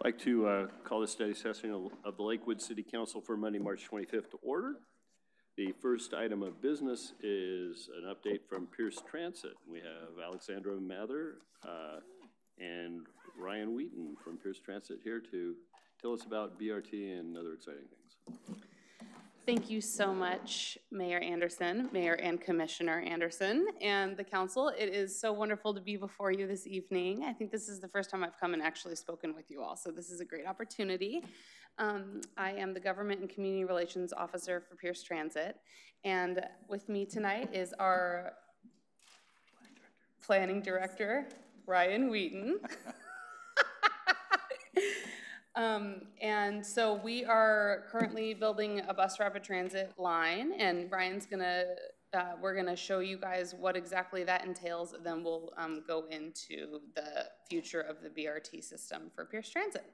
I'd like to call the study session of the Lakewood City Council for Monday, March 25th to order. The first item of business is an update from Pierce Transit. We have Alexandra Mather and Ryan Wheaton from Pierce Transit here to tell us about BRT and other exciting things. Thank you so much, Mayor Anderson, Mayor and Commissioner Anderson, and the council. It is so wonderful to be before you this evening. I think this is the first time I've come and actually spoken with you all, so this is a great opportunity. I am the Government and Community Relations Officer for Pierce Transit, and with me tonight is our Planning Director, Ryan Wheaton. And so we are currently building a bus rapid transit line, and Ryan's we're gonna show you guys what exactly that entails. Then we'll go into the future of the BRT system for Pierce Transit.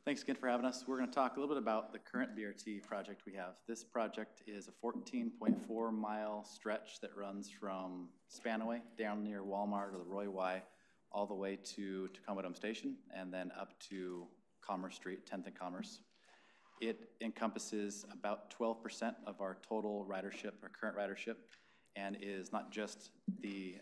Thanks again for having us. We're going to talk a little bit about the current BRT project we have. This project is a 14.4 mile stretch that runs from Spanaway down near Walmart or the Roy Y all the way to Tacoma Dome Station and then up to Commerce Street, 10th and Commerce. It encompasses about 12% of our total ridership, our current ridership, and is not just the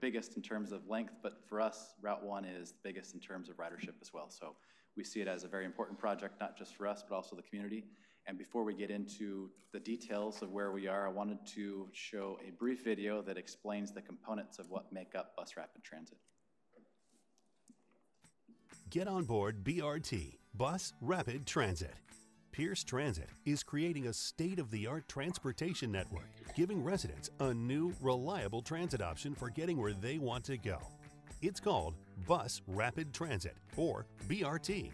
biggest in terms of length, but for us, Route 1 is the biggest in terms of ridership as well. So we see it as a very important project, not just for us, but also the community. And before we get into the details of where we are, I wanted to show a brief video that explains the components of what make up bus rapid transit. Get on board BRT, Bus Rapid Transit. Pierce Transit is creating a state-of-the-art transportation network, giving residents a new, reliable transit option for getting where they want to go. It's called Bus Rapid Transit, or BRT.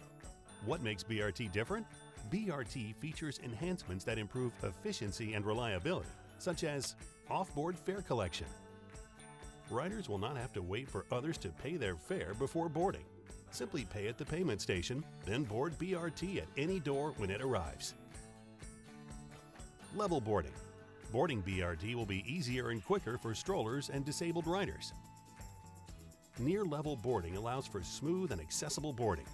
What makes BRT different? BRT features enhancements that improve efficiency and reliability, such as off-board fare collection. Riders will not have to wait for others to pay their fare before boarding. Simply pay at the payment station, then board BRT at any door when it arrives. Level boarding. Boarding BRT will be easier and quicker for strollers and disabled riders. Near-level boarding allows for smooth and accessible boarding.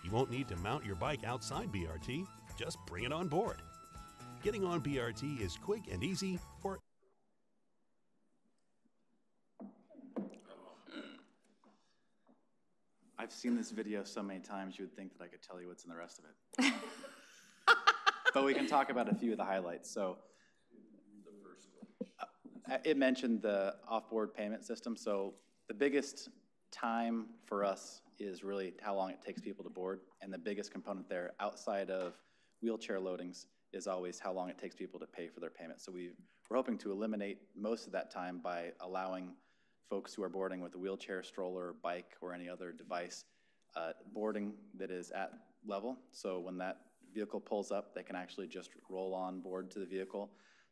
You won't need to mount your bike outside BRT, just bring it on board. Getting on BRT is quick and easy for I've seen this video so many times you would think that I could tell you what's in the rest of it. But we can talk about a few of the highlights. So it mentioned the off-board payment system. So the biggest time for us is really how long it takes people to board. And the biggest component there outside of wheelchair loadings is always how long it takes people to pay for their payment. So we're hoping to eliminate most of that time by allowing folks who are boarding with a wheelchair, stroller, bike, or any other device, boarding that is at level. So when that vehicle pulls up, they can actually just roll on board to the vehicle.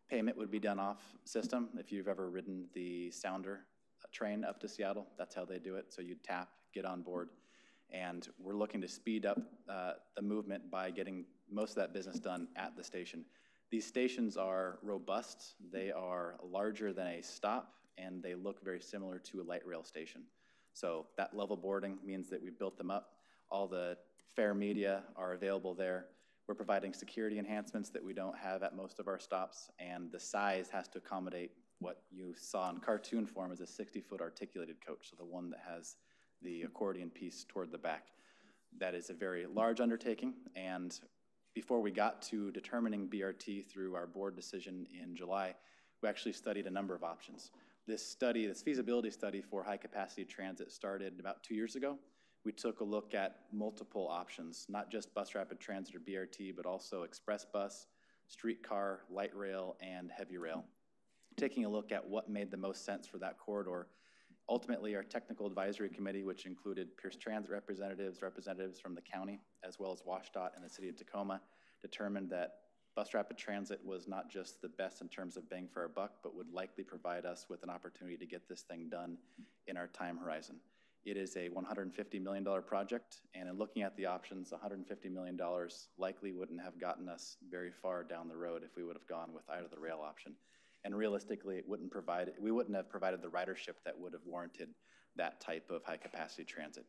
Payment would be done off system. If you've ever ridden the Sounder train up to Seattle, that's how they do it. So you tap, get on board. And we're looking to speed up the movement by getting most of that business done at the station. These stations are robust. They are larger than a stop, and they look very similar to a light rail station. So that level boarding means that we built them up. All the fare media are available there. We're providing security enhancements that we don't have at most of our stops, and the size has to accommodate what you saw in cartoon form as a 60-foot articulated coach, so the one that has the accordion piece toward the back. That is a very large undertaking, and before we got to determining BRT through our board decision in July, we actually studied a number of options. This feasibility study for high-capacity transit started about 2 years ago. We took a look at multiple options, not just bus rapid transit or BRT, but also express bus, streetcar, light rail, and heavy rail. Taking a look at what made the most sense for that corridor. Ultimately, our technical advisory committee, which included Pierce Transit representatives from the county, as well as WashDOT and the city of Tacoma, determined that bus rapid transit was not just the best in terms of bang for our buck, but would likely provide us with an opportunity to get this thing done in our time horizon. It is a $150 million project, and in looking at the options, $150 million likely wouldn't have gotten us very far down the road if we would have gone with either the rail option. And realistically, we wouldn't have provided the ridership that would have warranted that type of high capacity transit.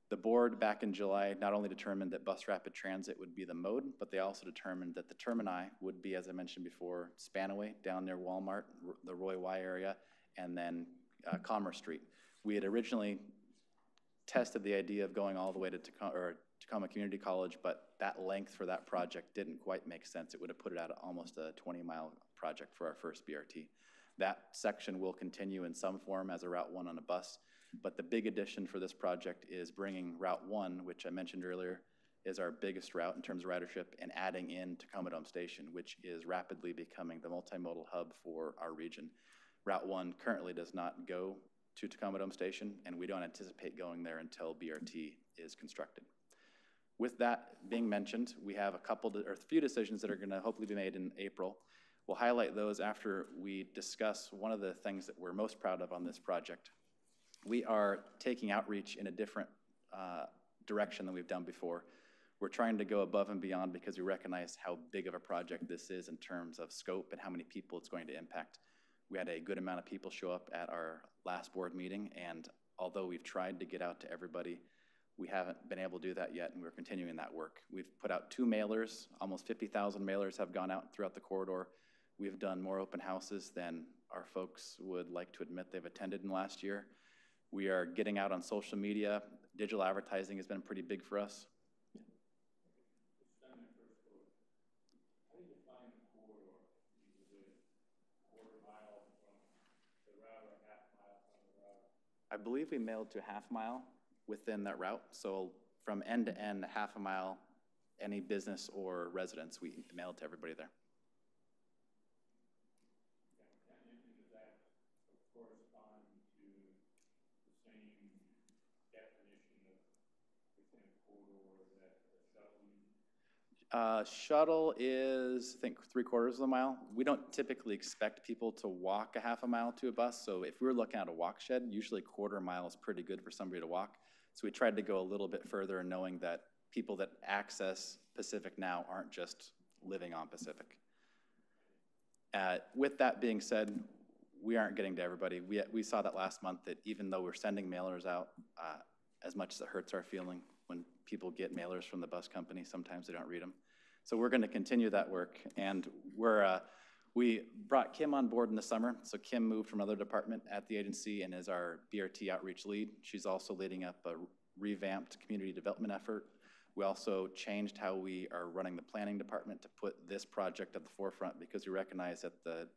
The board back in July not only determined that bus rapid transit would be the mode, but they also determined that the termini would be, as I mentioned before, Spanaway down near Walmart, the Roy Y area, and then Commerce Street. We had originally tested the idea of going all the way to Tacoma Community College, but that length for that project didn't quite make sense. It would have put it at almost a 20-mile project for our first BRT. That section will continue in some form as a Route 1 on a bus, but the big addition for this project is bringing Route 1, which I mentioned earlier, is our biggest route in terms of ridership, and adding in Tacoma Dome Station, which is rapidly becoming the multimodal hub for our region. Route 1 currently does not go to Tacoma Dome Station, and we don't anticipate going there until BRT is constructed. With that being mentioned, we have a few decisions that are going to hopefully be made in April. We'll highlight those after we discuss one of the things that we're most proud of on this project. We are taking outreach in a different direction than we've done before. We're trying to go above and beyond because we recognize how big of a project this is in terms of scope and how many people it's going to impact. We had a good amount of people show up at our last board meeting, and although we've tried to get out to everybody, we haven't been able to do that yet, and we're continuing that work. We've put out 2 mailers. Almost 50,000 mailers have gone out throughout the corridor. We've done more open houses than our folks would like to admit they've attended in the last year. We are getting out on social media. Digital advertising has been pretty big for us. I believe we mailed to a half mile within that route. So from end to end, half a mile, any business or residence, we mailed to everybody there. Does that correspond to the same definition of within a corridor that the shuttle? Shuttle is, I think, 3/4 of a mile. We don't typically expect people to walk a half a mile to a bus. So if we were looking at a walk shed, usually 1/4 mile is pretty good for somebody to walk. So we tried to go a little bit further, knowing that people that access Pacific now aren't just living on Pacific. With that being said, we aren't getting to everybody. We saw that last month, that even though we're sending mailers out, as much as it hurts our feeling when people get mailers from the bus company, sometimes they don't read them. So we're going to continue that work, and we brought Kim on board in the summer. So Kim moved from another department at the agency and is our BRT outreach lead. She's also leading up a revamped community development effort. We also changed how we are running the planning department to put this project at the forefront, because we recognize that the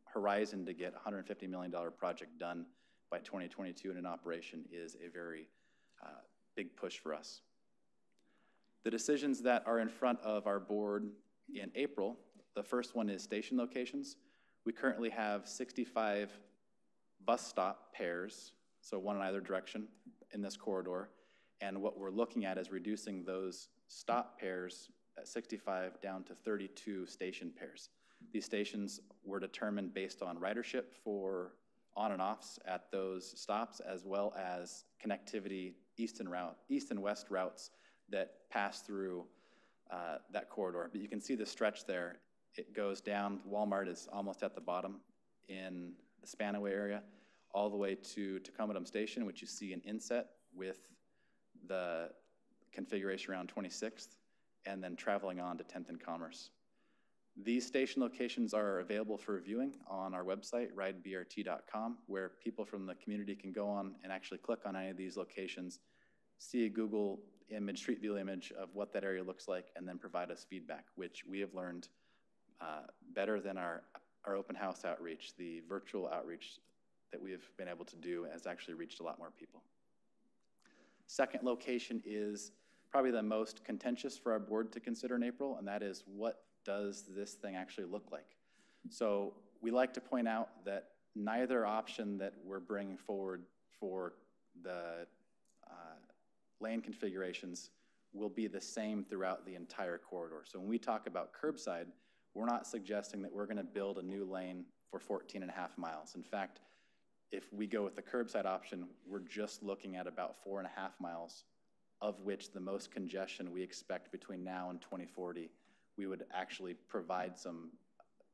horizon to get a $150 million project done by 2022 in an operation is a very big push for us. The decisions that are in front of our board in April, the first one is station locations. We currently have 65 bus stop pairs, so one in either direction in this corridor. And what we're looking at is reducing those stop pairs at 65 down to 32 station pairs. These stations were determined based on ridership for on and offs at those stops, as well as connectivity east and west routes that pass through that corridor. But you can see the stretch there. It goes down. Walmart is almost at the bottom in the Spanaway area, all the way to Tacoma Dome Station, which you see an inset with the configuration around 26th, and then traveling on to 10th and Commerce. These station locations are available for viewing on our website, ridebrt.com, where people from the community can go on and actually click on any of these locations, see a Google image, street view image of what that area looks like, and then provide us feedback, which we have learned better than our open house outreach. The virtual outreach that we have been able to do has actually reached a lot more people. Second location is probably the most contentious for our board to consider in April, and that is, what does this thing actually look like? So we like to point out that neither option that we're bringing forward for the lane configurations will be the same throughout the entire corridor. So when we talk about curbside, we're not suggesting that we're going to build a new lane for 14.5 miles. In fact, if we go with the curbside option, we're just looking at about 4.5 miles, of which the most congestion we expect between now and 2040, we would actually provide some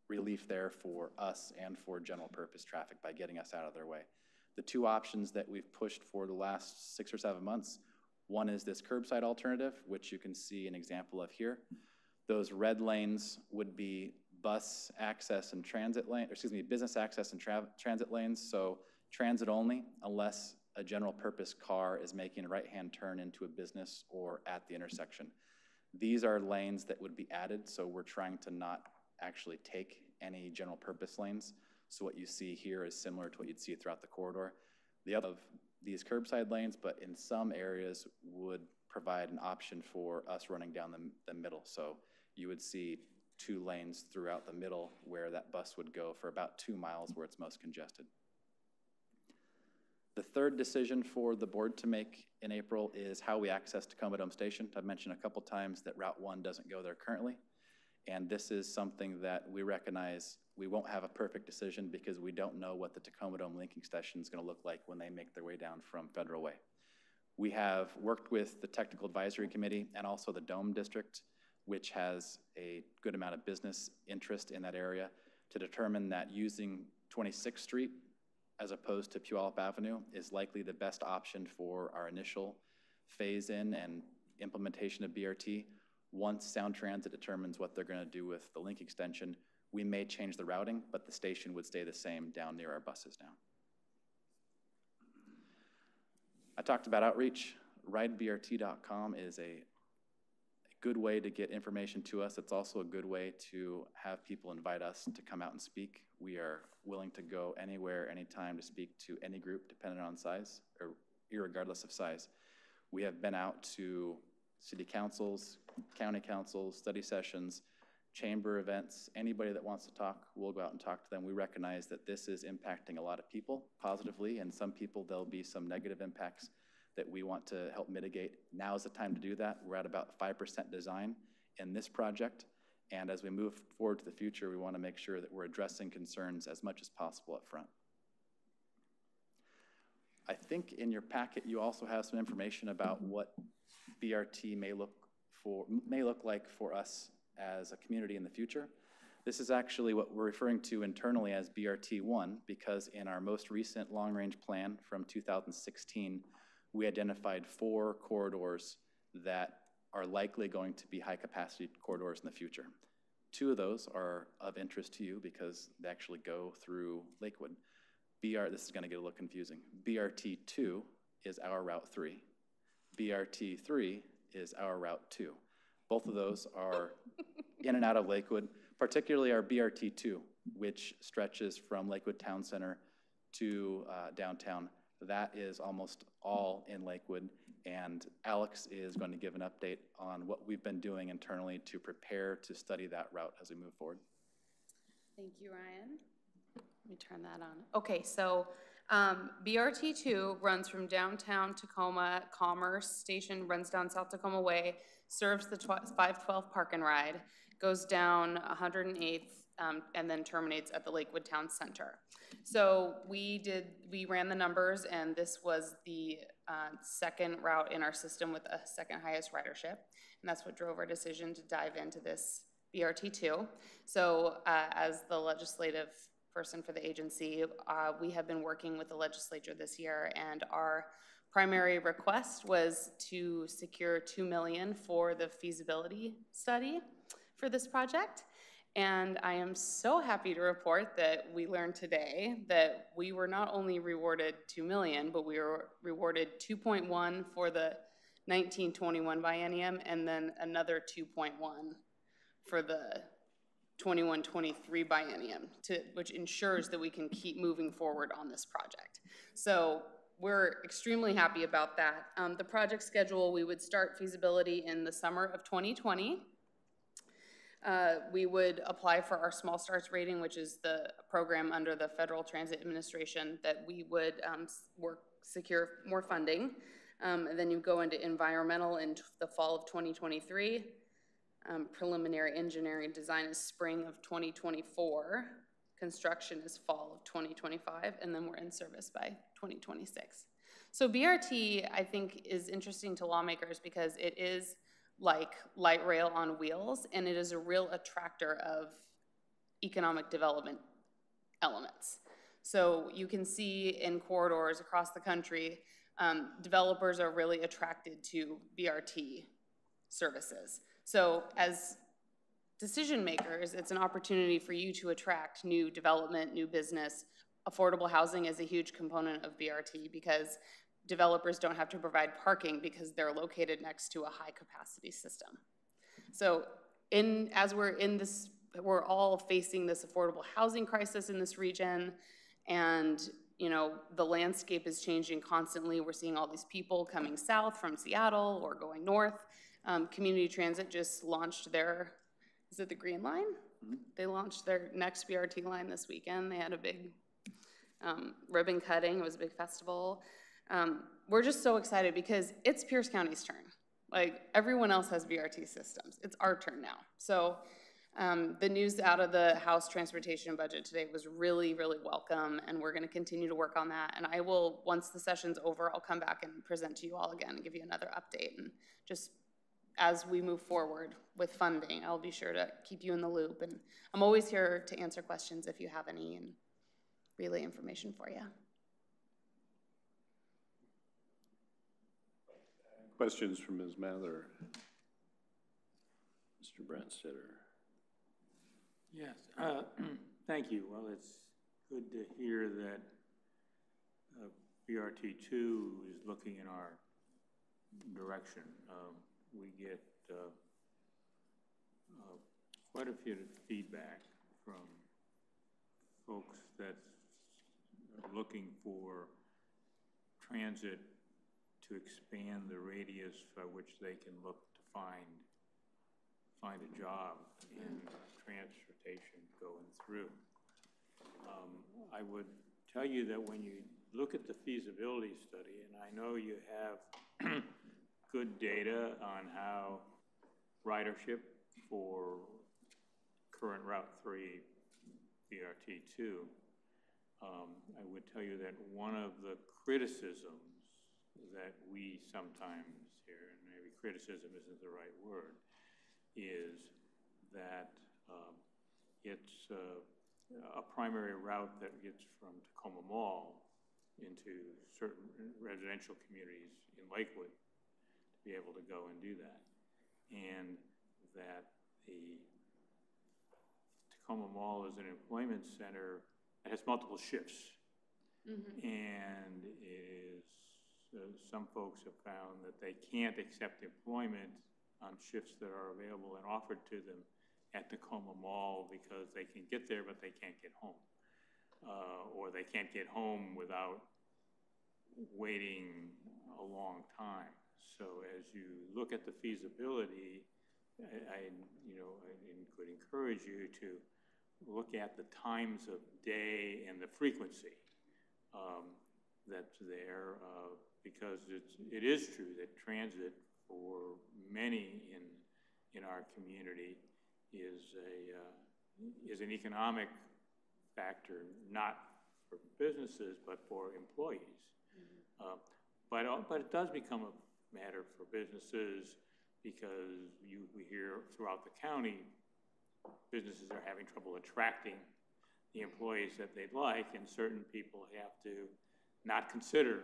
relief there for us and for general purpose traffic by getting us out of their way. The two options that we've pushed for the last 6 or 7 months, One is this curbside alternative, which you can see an example of here. Those red lanes would be bus access and transit lane, or excuse me, business access and transit lanes. So transit only, unless a general purpose car is making a right-hand turn into a business or at the intersection. These are lanes that would be added, so we're trying to not actually take any general purpose lanes. So what you see here is similar to what you'd see throughout the corridor. The other of these curbside lanes, but in some areas would provide an option for us running down the middle. So you would see 2 lanes throughout the middle where that bus would go for about 2 miles where it's most congested. The third decision for the board to make in April is how we access Tacoma Dome Station. I've mentioned a couple times that Route 1 doesn't go there currently, and this is something that we recognize we won't have a perfect decision because we don't know what the Tacoma Dome linking station is going to look like when they make their way down from Federal Way. We have worked with the Technical Advisory Committee and also the Dome District, which has a good amount of business interest in that area, to determine that using 26th Street as opposed to Puyallup Avenue is likely the best option for our initial phase-in and implementation of BRT. Once Sound Transit determines what they're going to do with the link extension, we may change the routing, but the station would stay the same down near our buses now. I talked about outreach. RideBRT.com is a good way to get information to us. It's also a good way to have people invite us to come out and speak. We are willing to go anywhere, anytime to speak to any group, depending on size, or irregardless of size. We have been out to city councils, county councils, study sessions, chamber events. Anybody that wants to talk, we'll go out and talk to them. We recognize that this is impacting a lot of people positively, and some people there'll be some negative impacts that we want to help mitigate. Now is the time to do that. We're at about 5% design in this project, and as we move forward to the future, we want to make sure that we're addressing concerns as much as possible up front. I think in your packet you also have some information about what BRT may look like for us as a community in the future. This is actually what we're referring to internally as BRT1, because in our most recent long-range plan from 2016, we identified 4 corridors that are likely going to be high-capacity corridors in the future. 2 of those are of interest to you because they actually go through Lakewood. This is going to get a little confusing. BRT2 is our Route 3. BRT3 is our Route 2. Both of those are in and out of Lakewood, particularly our BRT2, which stretches from Lakewood Town Center to downtown. That is almost all in Lakewood, and Alex is going to give an update on what we've been doing internally to prepare to study that route as we move forward. Thank you, Ryan. Let me turn that on. Okay, so BRT2 runs from downtown Tacoma Commerce Station, runs down South Tacoma Way, serves the 512 Park and Ride, goes down 108th, and then terminates at the Lakewood Town Center. So we ran the numbers, and this was the second route in our system with a second highest ridership, and that's what drove our decision to dive into this BRT2. So as the legislative person for the agency, we have been working with the legislature this year, and our primary request was to secure $2 million for the feasibility study for this project. And I am so happy to report that we learned today that we were not only rewarded $2 million, but we were rewarded 2.1 for the 1921 biennium, and then another 2.1 for the 21-23 biennium, which ensures that we can keep moving forward on this project. So we're extremely happy about that. The project schedule, we would start feasibility in the summer of 2020. We would apply for our Small Starts rating, which is the program under the Federal Transit Administration that we would secure more funding. And then you go into environmental in the fall of 2023. Preliminary engineering design is spring of 2024. Construction is fall of 2025, and then we're in service by 2026. So BRT, I think, is interesting to lawmakers because it is like light rail on wheels, and it is a real attractor of economic development elements. So you can see in corridors across the country developers are really attracted to BRT services. So as decision makers, it's an opportunity for you to attract new development, new business. Affordable housing is a huge component of BRT because developers don't have to provide parking because they're located next to a high capacity system. So as we're all facing this affordable housing crisis in this region, and the landscape is changing constantly. We're seeing all these people coming south from Seattle or going north. Community Transit just launched is it the Green Line? Mm-hmm. They launched their next BRT line this weekend. They had a big ribbon cutting. It was a big festival. We're just so excited because it's Pierce County's turn. Like, everyone else has BRT systems. It's our turn now. So the news out of the House Transportation budget today was really, really welcome, and we're going to continue to work on that. And I will, once the session's over, I'll come back and present to you all again and give you another update. And just as we move forward with funding, I'll be sure to keep you in the loop. And I'm always here to answer questions if you have any and relay information for you. Questions from Ms. Mather? Mr. Brandstetter? Yes, thank you. Well, it's good to hear that BRT2 is looking in our direction. We get quite a bit of feedback from folks that are looking for transit to expand the radius by which they can look to find a job in transportation going through. I would tell you that when you look at the feasibility study, and I know you have good data on how ridership for current Route 3 BRT2, I would tell you that one of the criticisms that we sometimes hear, and maybe criticism isn't the right word, is that it's a primary route that gets from Tacoma Mall into certain residential communities in Lakewood to be able to go and do that. And that the Tacoma Mall is an employment center that has multiple shifts. Mm-hmm. And is some folks have found that they can't accept employment on shifts that are available and offered to them at Tacoma Mall because they can get there, but they can't get home. Or they can't get home without waiting a long time. So as you look at the feasibility, I could encourage you to look at the times of day and the frequency that's there, because it is true that transit for many in our community is an economic factor, not for businesses but for employees. Mm-hmm. But it does become a matter for businesses because we hear throughout the county businesses are having trouble attracting the employees that they'd like, and certain people have to not consider,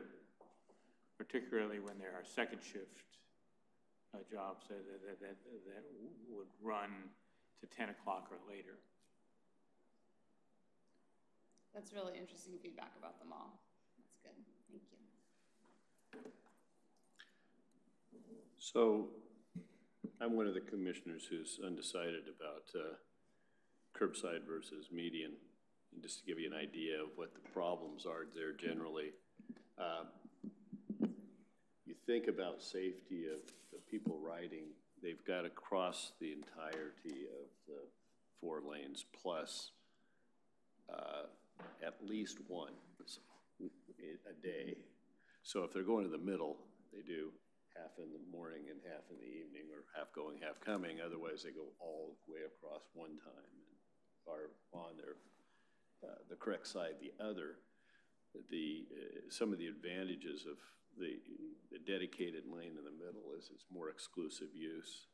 particularly when there are second shift jobs that would run to 10 o'clock or later. That's really interesting feedback about the mall. That's good. Thank you. So I'm one of the commissioners who's undecided about curbside versus median. And just to give you an idea of what the problems are there generally, you think about safety of the people riding, they've got to cross the entirety of the 4 lanes plus at least one a day. So if they're going to the middle, they do half in the morning and half in the evening, or half going, half coming. Otherwise, they go all the way across one time and are on the correct side the other. Some of the advantages of the dedicated lane in the middle is it's more exclusive use.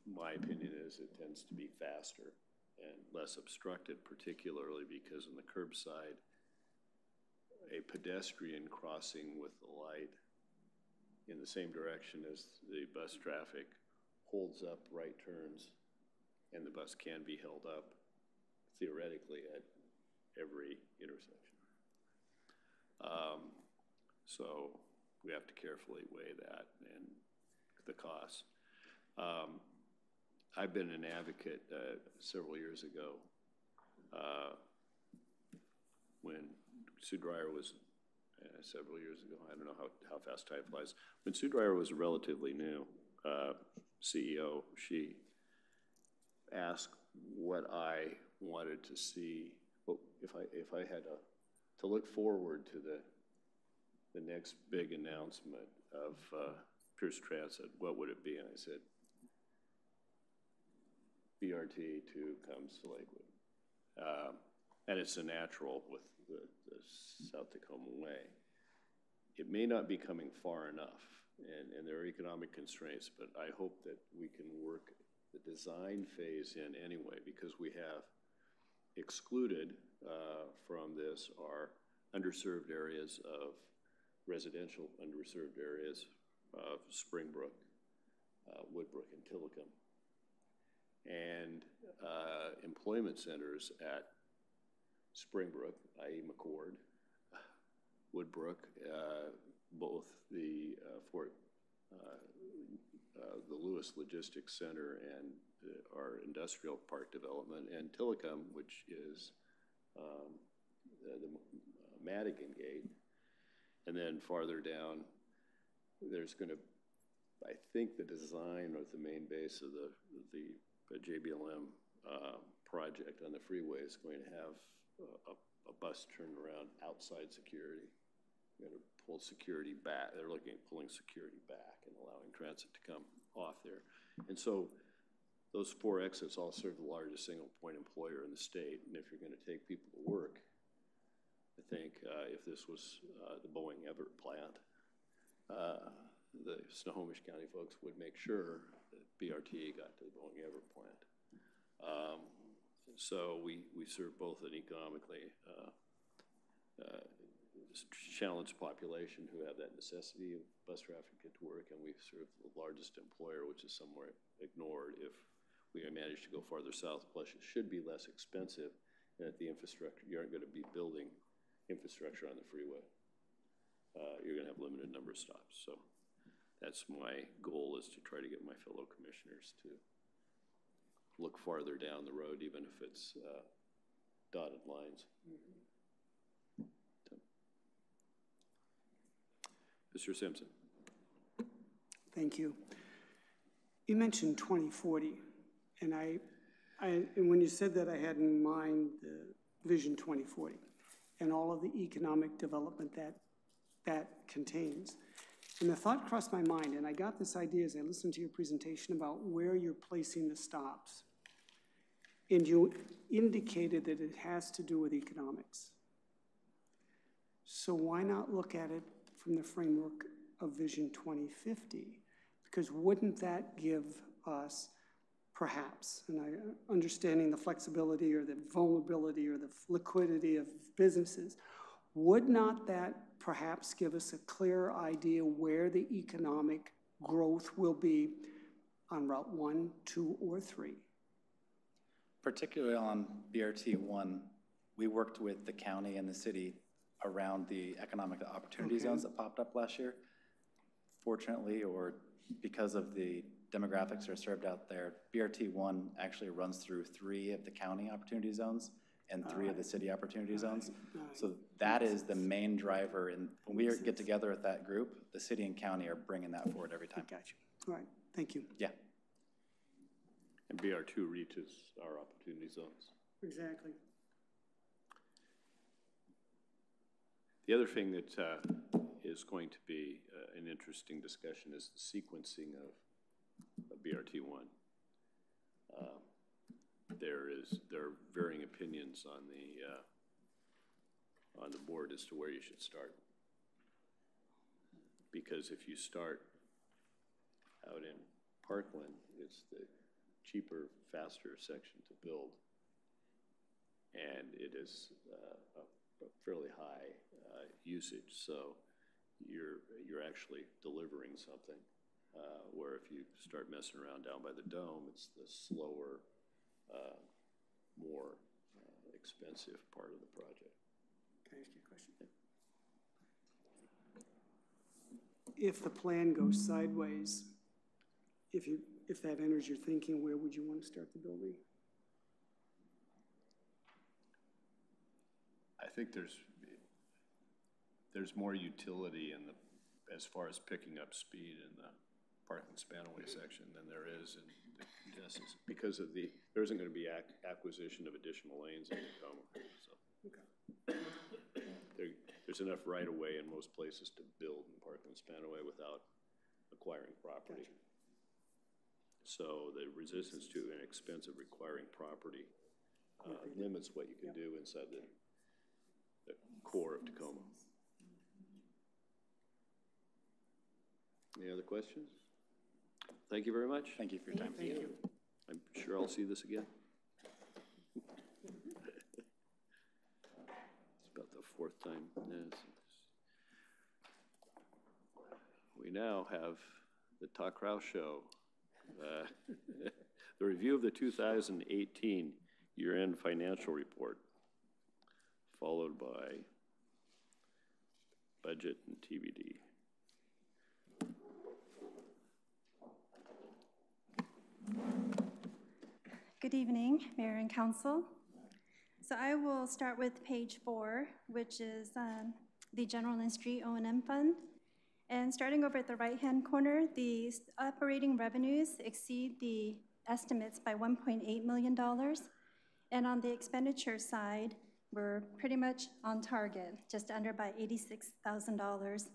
My opinion is it tends to be faster and less obstructed, particularly because on the curbside, a pedestrian crossing with the light in the same direction as the bus traffic holds up right turns, and the bus can be held up theoretically at every intersection. So we have to carefully weigh that and the cost. I've been an advocate several years ago when Sue Dreyer was, several years ago, I don't know how fast time flies. When Sue Dreyer was a relatively new CEO, she asked what I wanted to see, if I had to look forward to the next big announcement of Pierce Transit, what would it be? And I said, BRT 2 comes to Lakewood. And it's a natural with the South Tacoma Way. It may not be coming far enough, and there are economic constraints, but I hope that we can work the design phase in anyway, because we have excluded from this are underserved areas of residential underserved areas of Springbrook, Woodbrook, and Tillicum, and employment centers at Springbrook, i.e. McCord, Woodbrook, both the the Lewis Logistics Center and our industrial park development, and Tillicum, which is the Madigan Gate. And then farther down, there's going to, I think the design of the main base of the JBLM project on the freeway is going to have a bus turnaround outside security. You're going to pull security back. They're looking at pulling security back and allowing transit to come off there. And so those 4 exits all serve the largest single point employer in the state. And if you're going to take people to work, I think if this was the Boeing Everett plant, the Snohomish County folks would make sure that BRT got to the Boeing Everett plant. So we serve both an economically challenged population who have that necessity of bus traffic to get to work, and we serve the largest employer, which is somewhere ignored if we manage to go farther south. Plus, it should be less expensive, and at the infrastructure, you aren't going to be building infrastructure on the freeway. You're going to have limited number of stops. So that's my goal, is to try to get my fellow commissioners to look farther down the road, even if it's dotted lines. Mr. Simpson. Thank you. You mentioned 2040, and and when you said that, I had in mind the Vision 2040 and all of the economic development that contains. And the thought crossed my mind, and I got this idea as I listened to your presentation about where you're placing the stops. And you indicated that it has to do with economics. So why not look at it from the framework of Vision 2050? Because wouldn't that give us, perhaps, and understanding the flexibility or the vulnerability or the liquidity of businesses, would not that perhaps give us a clear idea where the economic growth will be on Route 1, 2, or 3? Particularly on BRT 1, we worked with the county and the city around the economic opportunity zones that popped up last year. Fortunately, or because of the demographics that are served out there, BRT 1 actually runs through 3 of the county opportunity zones and 3 of the city opportunity zones. So that is the main driver. And when we get together with that group, the city and county are bringing that forward every time. Got you. All right. Thank you. Yeah. And BR2 reaches our opportunity zones. Exactly. The other thing that is going to be an interesting discussion is the sequencing of BRT 1. There are varying opinions on the board as to where you should start. Because if you start out in Parkland, it's the cheaper, faster section to build. And it is fairly high usage, so you're actually delivering something. Where if you start messing around down by the dome, it's the slower, more expensive part of the project. Can I ask you a question? If the plan goes sideways, if that enters your thinking, where would you want to start the building? I think there's more utility in as far as picking up speed in the Parkland Spanaway section than there is in the Contessa's, because there isn't going to be acquisition of additional lanes in Tacoma. So there's enough right of way in most places to build in Parkland Spanaway without acquiring property. Gotcha. So the resistance to an expense of requiring property limits what you can do inside the core of Tacoma. Any other questions? Thank you very much. Thank you for your time. Thank you. I'm sure I'll see this again. It's about the fourth time. Yes. We now have the Talk Rouse Show. The review of the 2018 year-end financial report, followed by budget and TBD. Good evening, Mayor and Council. So I will start with page 4, which is the General and Street O&M Fund. And starting over at the right-hand corner, the operating revenues exceed the estimates by $1.8 million. And on the expenditure side, we're pretty much on target, just under by $86,000.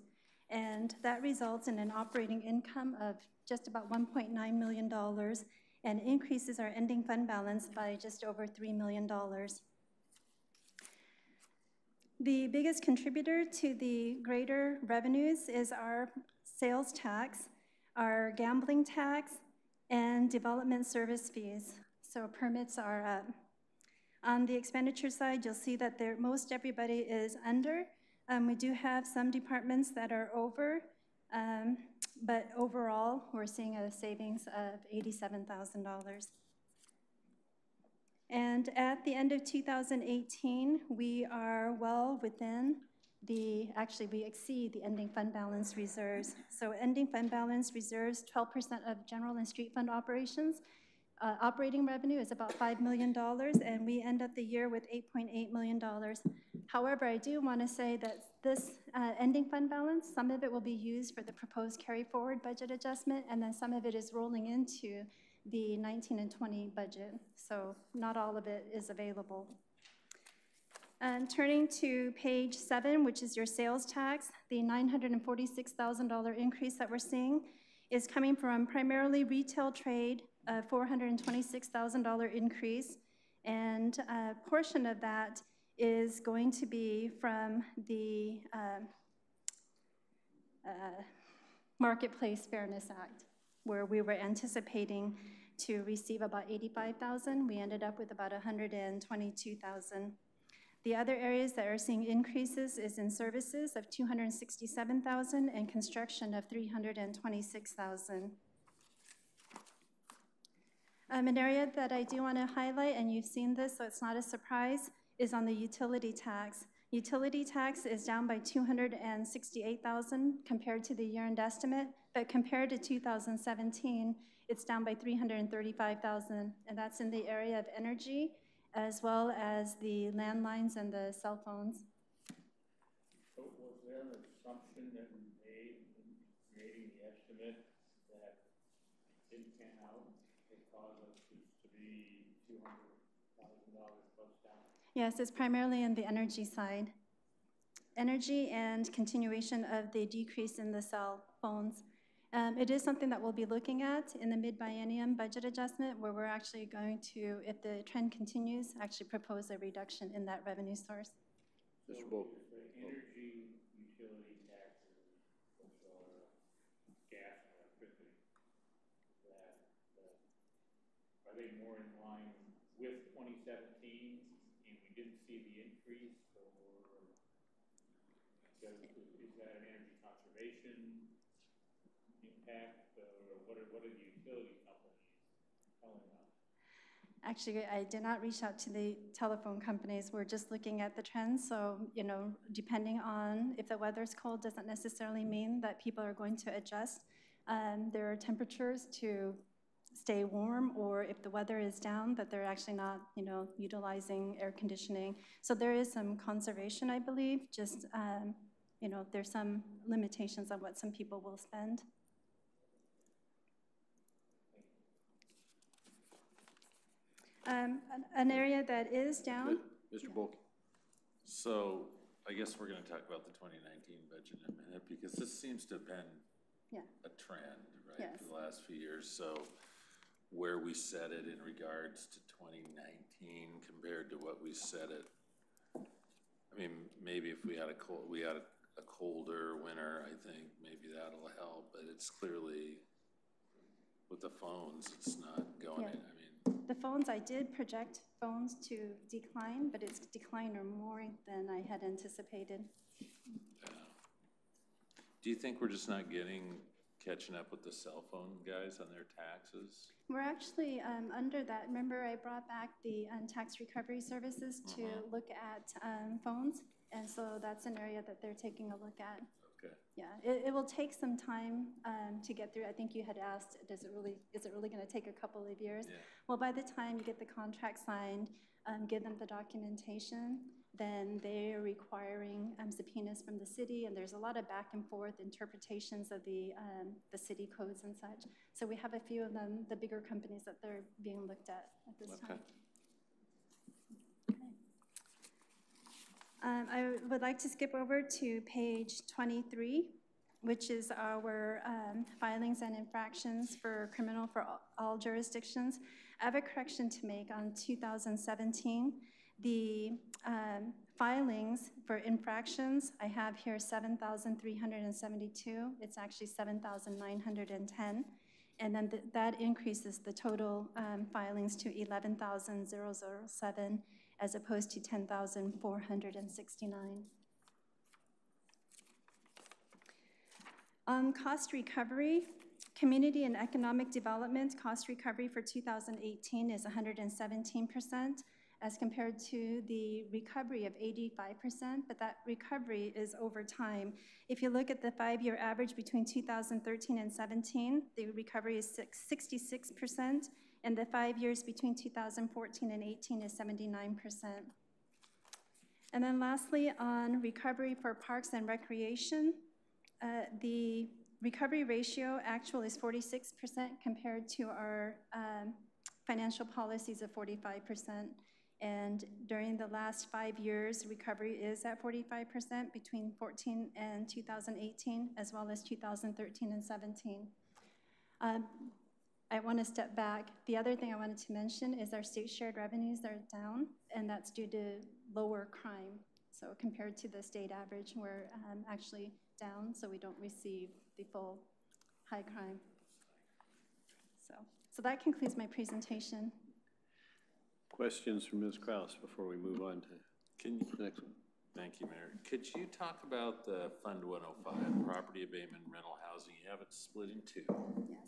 And that results in an operating income of just about $1.9 million and increases our ending fund balance by just over $3 million. The biggest contributor to the greater revenues is our sales tax, our gambling tax, and development service fees. So permits are up. On the expenditure side, you'll see that most everybody is under. We do have some departments that are over, but overall, we're seeing a savings of $87,000. And at the end of 2018, we are well within actually we exceed the ending fund balance reserves. So ending fund balance reserves, 12% of general and street fund operations. Operating revenue is about $5 million, and we end up the year with $8.8 million. However, I do want to say that this ending fund balance, some of it will be used for the proposed carry-forward budget adjustment, and then some of it is rolling into the 19 and 20 budget, so not all of it is available. And turning to page 7, which is your sales tax, the $946,000 increase that we're seeing is coming from primarily retail trade, a $426,000 increase, and a portion of that is going to be from the Marketplace Fairness Act, where we were anticipating to receive about $85,000. We ended up with about $122,000. The other areas that are seeing increases is in services of $267,000 and construction of $326,000. An area that I do want to highlight, and you've seen this, so it's not a surprise, is on the utility tax. Utility tax is down by $268,000 compared to the year-end estimate, but compared to 2017, it's down by $335,000, and that's in the area of energy, as well as the landlines and the cell phones. So was there an assumption that we made in creating the estimate that didn't pan out that caused us to be $200,000 plus down? Yes, it's primarily in the energy side. Energy and continuation of the decrease in the cell phones. It is something that we'll be looking at in the mid-biennium budget adjustment, where we're actually going to, if the trend continues, actually propose a reduction in that revenue source. So Mr. Bo. the energy utility taxes, which are gas and electricity, are they more in line with 2017 and we didn't see the increase, or Is that an energy conservation impact, or what are the utility companies telling us? Actually, I did not reach out to the telephone companies. We're just looking at the trends. So, you know, depending on if the weather's cold doesn't necessarily mean that people are going to adjust their temperatures to stay warm, or if the weather is down, that they're actually not, you know, utilizing air conditioning. So there is some conservation, I believe, just, you know, there's some limitations on what some people will spend. An area that is down. Mr. Bulk. So I guess we're going to talk about the 2019 budget in a minute, because this seems to have been a trend, right, Yes. for the last few years. So where we set it in regards to 2019 compared to what we set it, I mean, maybe if we had a colder winter, I think maybe that'll help, but it's clearly, with the phones, it's not going in. I mean, The phones, I did project phones to decline, but it's declined more than I had anticipated. do you think we're just not catching up with the cell phone guys on their taxes? We're actually under that. Remember, I brought back the tax recovery services to look at phones, and so that's an area that they're taking a look at. Okay. Yeah, it will take some time to get through. I think you had asked, is it really going to take a couple of years? Yeah. Well, by the time you get the contract signed, give them the documentation, then they're requiring subpoenas from the city, and there's a lot of back and forth interpretations of the city codes and such. So we have a few of them, the bigger companies, that they're being looked at this time. I would like to skip over to page 23, which is our filings and infractions for criminal for all jurisdictions. I have a correction to make on 2017. The filings for infractions, I have here 7,372. It's actually 7,910. And then that increases the total filings to 11,007 as opposed to 10,469. On cost recovery, community and economic development cost recovery for 2018 is 117% as compared to the recovery of 85%, but that recovery is over time. If you look at the 5-year average between 2013 and 17, the recovery is 66%, and the 5 years between 2014 and 18 is 79%. And then lastly, on recovery for parks and recreation, the recovery ratio actual is 46% compared to our financial policies of 45%. And during the last 5 years, recovery is at 45% between 14 and 2018, as well as 2013 and 17. I want to step back. The other thing I wanted to mention is our state shared revenues are down, and that's due to lower crime. So compared to the state average, we're actually down, so we don't receive the full high crime. So that concludes my presentation. Questions from Ms. Kraus before we move on to the next one? Thank you, Mayor. Could you talk about the Fund 105, property abatement, rental housing? You have it split in two. Yes.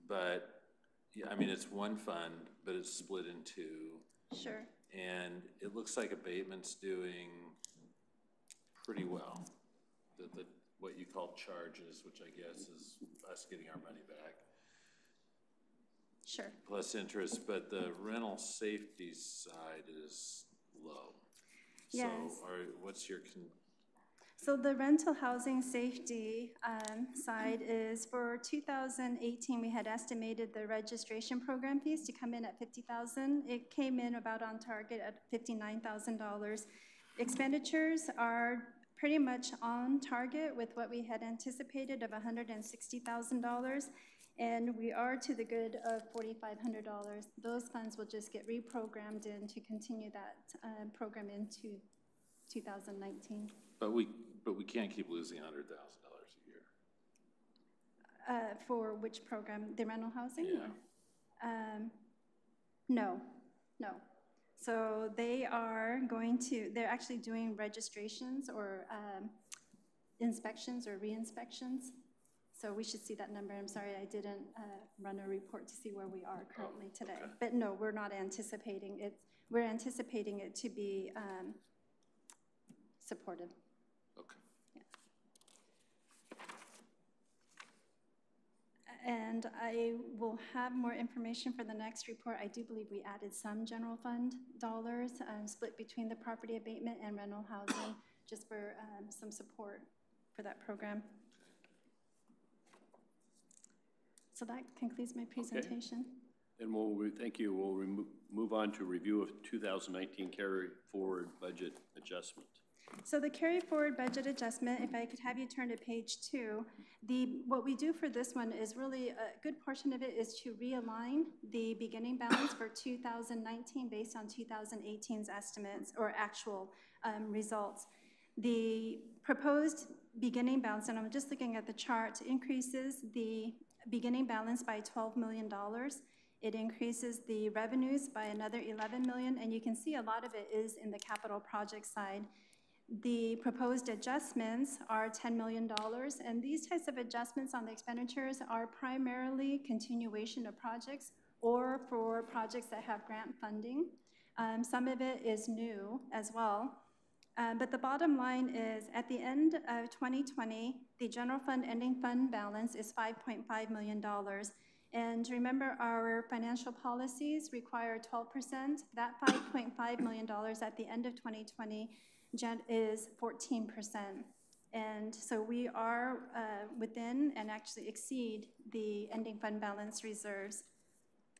But, yeah, I mean, it's one fund, but it's split in two. Sure. And it looks like abatement's doing pretty well. What you call charges, which I guess is us getting our money back. Sure. Plus interest, but the rental safety side is low. Yes. So what's your... So the rental housing safety side is for 2018, we had estimated the registration program fees to come in at $50,000. It came in about on target at $59,000. Expenditures are pretty much on target with what we had anticipated of $160,000. And we are to the good of $4,500. Those funds will just get reprogrammed in to continue that program into 2019. But we can't keep losing $100,000 a year. For which program? The rental housing? Yeah. No. So they're actually doing registrations or inspections or re-inspections. So we should see that number. I'm sorry, I didn't run a report to see where we are currently today. okay. But no, we're not anticipating it. We're anticipating it to be supported. Okay. And I will have more information for the next report. I do believe we added some general fund dollars split between the property abatement and rental housing just for some support for that program. So that concludes my presentation. And thank you. We'll move on to review of 2019 carry forward budget adjustment. So the carry forward budget adjustment, if I could have you turn to page 2, what we do for this one is really a good portion of it is to realign the beginning balance for 2019 based on 2018's estimates or actual results. The proposed beginning balance, and I'm just looking at the chart, increases the beginning balance by $12 million. It increases the revenues by another $11 million, and you can see a lot of it is in the capital project side. The proposed adjustments are $10 million, and these types of adjustments on the expenditures are primarily continuation of projects or for projects that have grant funding. Some of it is new as well. But the bottom line is, at the end of 2020, the general fund ending fund balance is $5.5 million. And remember, our financial policies require 12%. That $5.5 million at the end of 2020 is 14%. And so we are within and actually exceed the ending fund balance reserves.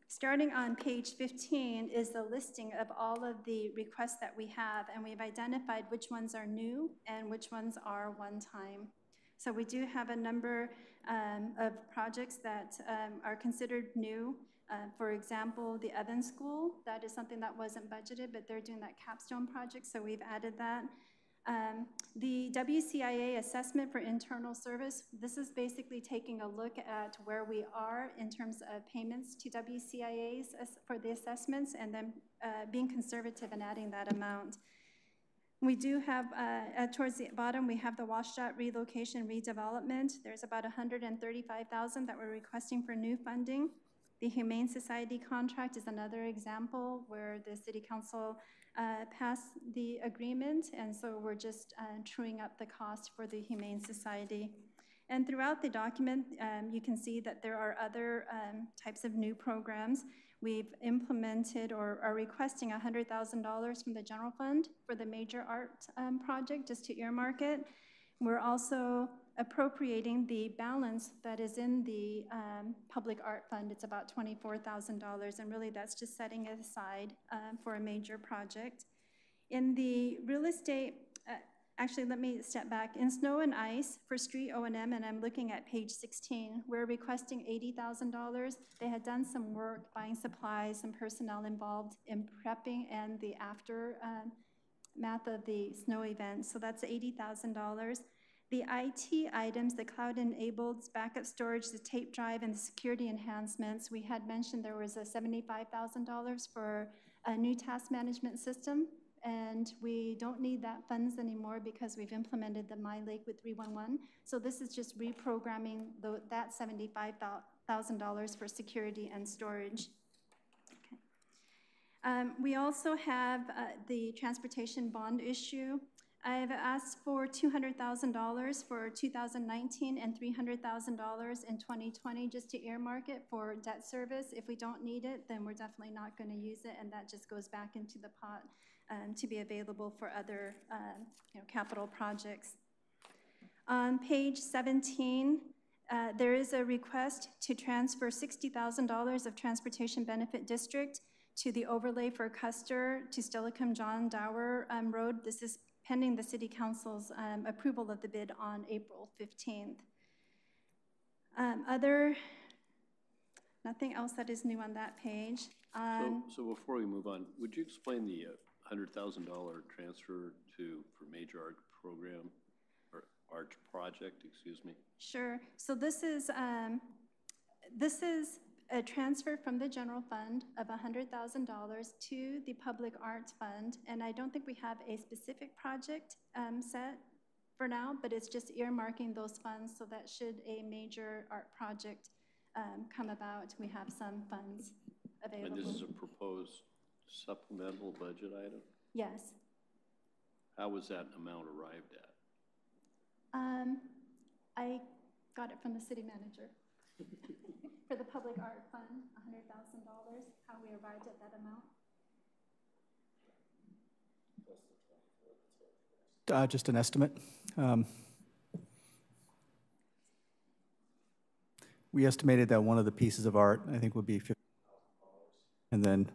Starting on page 15 is the listing of all of the requests that we have, and we've identified which ones are new and which ones are one-time. So we do have a number of projects that are considered new. For example, the Evans School, that is something that wasn't budgeted, but they're doing that capstone project, so we've added that. The WCIA assessment for internal service, this is basically taking a look at where we are in terms of payments to WCIAs for the assessments and then being conservative and adding that amount. We do have, towards the bottom, we have the washout relocation redevelopment. There's about $135,000 that we're requesting for new funding. The Humane Society contract is another example where the City Council passed the agreement, and so we're just truing up the cost for the Humane Society. And throughout the document, you can see that there are other types of new programs. We've implemented or are requesting $100,000 from the general fund for the major art project, just to earmark it. We're also appropriating the balance that is in the public art fund. It's about $24,000, and really that's just setting it aside for a major project. In the real estate, actually let me step back. In snow and ice for street O&M, and I'm looking at page 16, we're requesting $80,000. They had done some work buying supplies, some personnel involved in prepping and the aftermath of the snow event, so that's $80,000. The IT items, the cloud-enabled backup storage, the tape drive, and the security enhancements, we had mentioned there was a $75,000 for a new task management system, and we don't need that funds anymore because we've implemented the My Lakewood 311. So this is just reprogramming that $75,000 for security and storage. Okay. We also have the transportation bond issue. I've asked for $200,000 for 2019 and $300,000 in 2020 just to earmark it for debt service. If we don't need it, then we're definitely not going to use it, and that just goes back into the pot to be available for other capital projects. On page 17, there is a request to transfer $60,000 of Transportation Benefit District to the overlay for Custer to Stillicum John Dower Road. This is pending the City Council's approval of the bid on April 15th. Nothing else that is new on that page. So before we move on, would you explain the $100,000 transfer for major art program, or art project, excuse me? Sure. So this is a transfer from the general fund of $100,000 to the public arts fund, and I don't think we have a specific project set for now, but it's just earmarking those funds, so that should a major art project come about, we have some funds available. And this is a proposed supplemental budget item? Yes. How was that amount arrived at? I got it from the city manager. For the public art fund, $100,000, how we arrived at that amount. Just an estimate. We estimated that one of the pieces of art, I think, would be $50,000, and then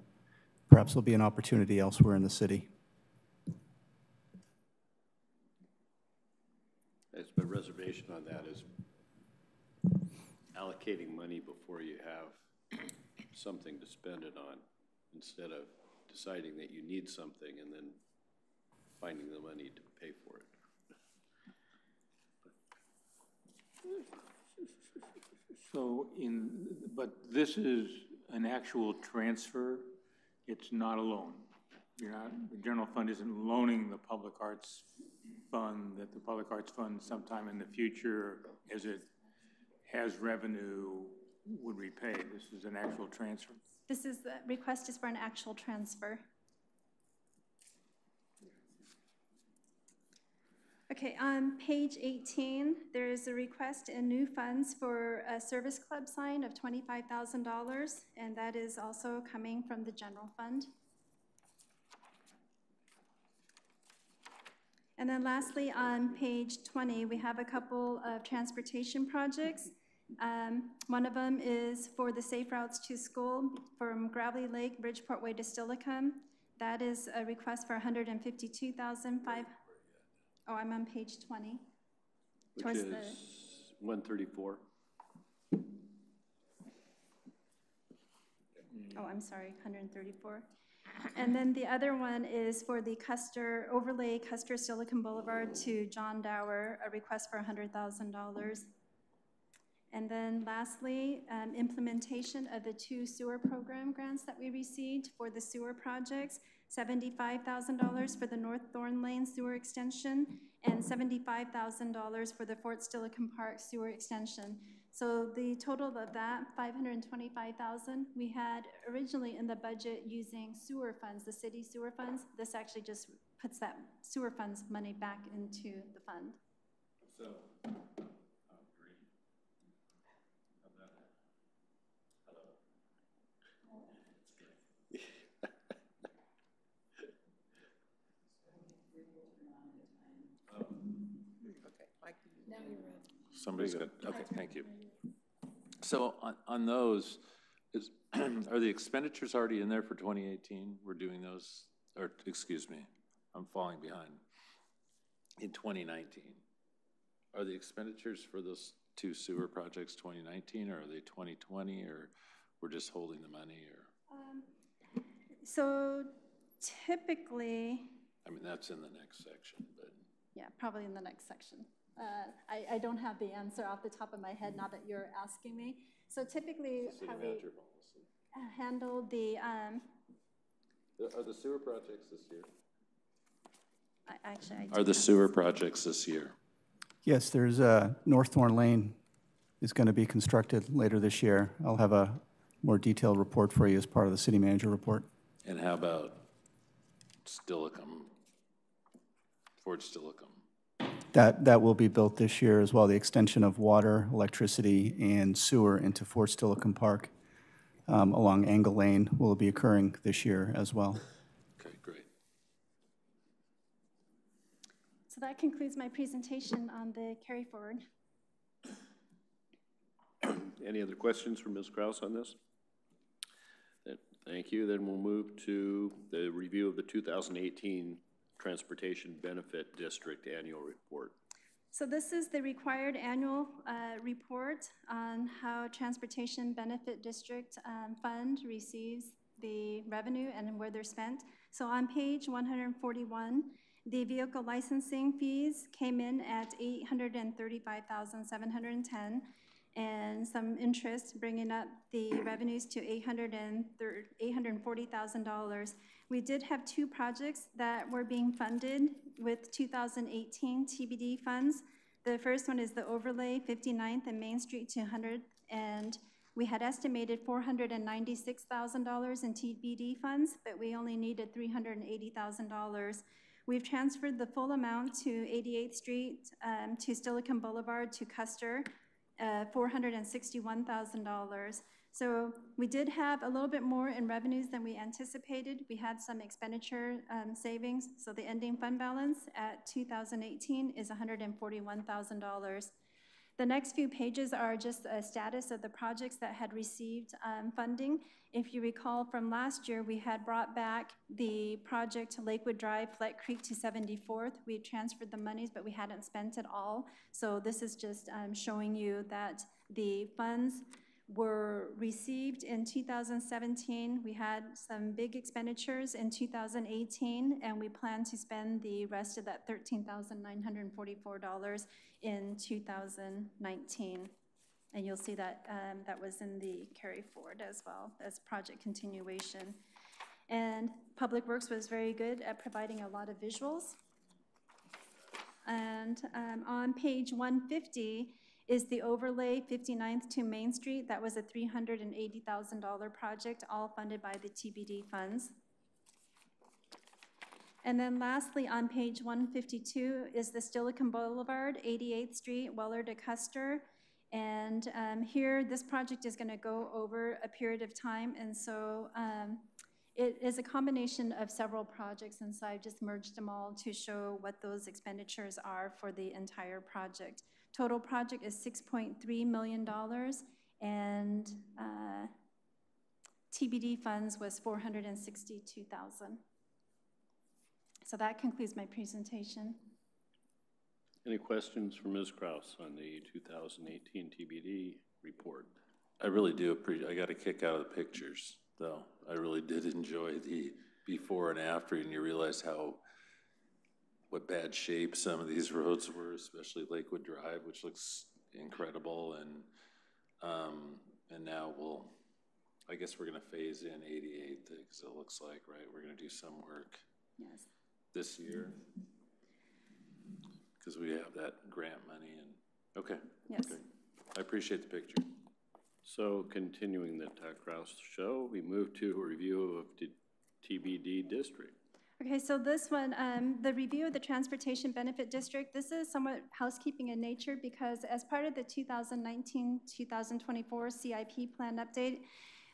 perhaps there'll be an opportunity elsewhere in the city. My reservation on that is allocating money before you have something to spend it on, instead of deciding that you need something and then finding the money to pay for it. So but this is an actual transfer. It's not a loan. You're not, the general fund isn't loaning the public arts fund, that the public arts fund sometime in the future, as it has revenue, would repay. This is an actual transfer. This is, the request is for an actual transfer. Okay, on page 18, there is a request in new funds for a service club sign of $25,000, and that is also coming from the general fund. And then lastly, on page 20, we have a couple of transportation projects. One of them is for the safe routes to school from Gravelly Lake, Bridgeport Way to Stillicum. That is a request for $152,500. Oh, I'm on page 20. Which is 134. Oh, I'm sorry, 134. And then the other one is for the Custer, overlay Custer Silicon Boulevard to John Dower, a request for $100,000. And then lastly, implementation of the 2 sewer program grants that we received for the sewer projects, $75,000 for the North Thorn Lane sewer extension and $75,000 for the Fort Stillicum Park sewer extension. So the total of that, $525,000, we had originally in the budget using sewer funds, the city sewer funds. This actually just puts that sewer funds money back into the fund. So, somebody's good. Okay, thank you. So on those, are the expenditures already in there for 2018? We're doing those, or excuse me, I'm falling behind. In 2019, are the expenditures for those 2 sewer projects 2019, or are they 2020, or we're just holding the money, or? So typically, I mean, that's in the next section, but. Yeah, probably in the next section. I don't have the answer off the top of my head now that you're asking me. So typically, how we handle the... Are the sewer projects this year? Are the sewer projects this year? Yes, there's North Thorn Lane is going to be constructed later this year. I'll have a more detailed report for you as part of the city manager report. And how about Stillicum, Fort Stillicum? That will be built this year as well. The extension of water, electricity, and sewer into Fort Stillicum Park along Angle Lane will be occurring this year as well. Okay, great. So that concludes my presentation on the carry forward. Any other questions for Ms. Kraus on this? Thank you. Then we'll move to the review of the 2018 Transportation Benefit District Annual Report. So this is the required annual report on how Transportation Benefit District Fund receives the revenue and where they're spent. So on page 141, the vehicle licensing fees came in at $835,710. and some interest, bringing up the revenues to $840,000. We did have two projects that were being funded with 2018 TBD funds. The first one is the overlay 59th and Main Street to 100th, and we had estimated $496,000 in TBD funds, but we only needed $380,000. We've transferred the full amount to 88th Street, to Steilacoom Boulevard, to Custer, $461,000. So we did have a little bit more in revenues than we anticipated. We had some expenditure savings, so the ending fund balance at 2018 is $141,000. The next few pages are just a status of the projects that had received funding. If you recall from last year, we had brought back the project Lakewood Drive, Fleck Creek to 74th. We had transferred the monies, but we hadn't spent it all. So this is just showing you that the funds were received in 2017. We had some big expenditures in 2018, and we plan to spend the rest of that $13,944 in 2019. And you'll see that that was in the carry forward as well as project continuation. And Public Works was very good at providing a lot of visuals. And on page 150 is the overlay 59th to Main Street. That was a $380,000 project, all funded by the TBD funds. And then lastly, on page 152 is the Steilacoom Boulevard, 88th Street, Weller to Custer. And here, this project is going to go over a period of time. And so it is a combination of several projects. And so I've just merged them all to show what those expenditures are for the entire project. Total project is $6.3 million. And TBD funds was $462,000. So that concludes my presentation. Any questions for Ms. Kraus on the 2018 TBD report? I really do appreciate, I got a kick out of the pictures, though. I really did enjoy the before and after, and you realize what bad shape some of these roads were, especially Lakewood Drive, which looks incredible, and now I guess we're gonna phase in 88, because it looks like, right, we're gonna do some work this year. Because we have that grant money and, okay. Yes. Okay. I appreciate the picture. So continuing the Kraus show, we move to a review of the TBD district. Okay, so this one, the review of the Transportation Benefit District, this is somewhat housekeeping in nature because as part of the 2019-2024 CIP plan update,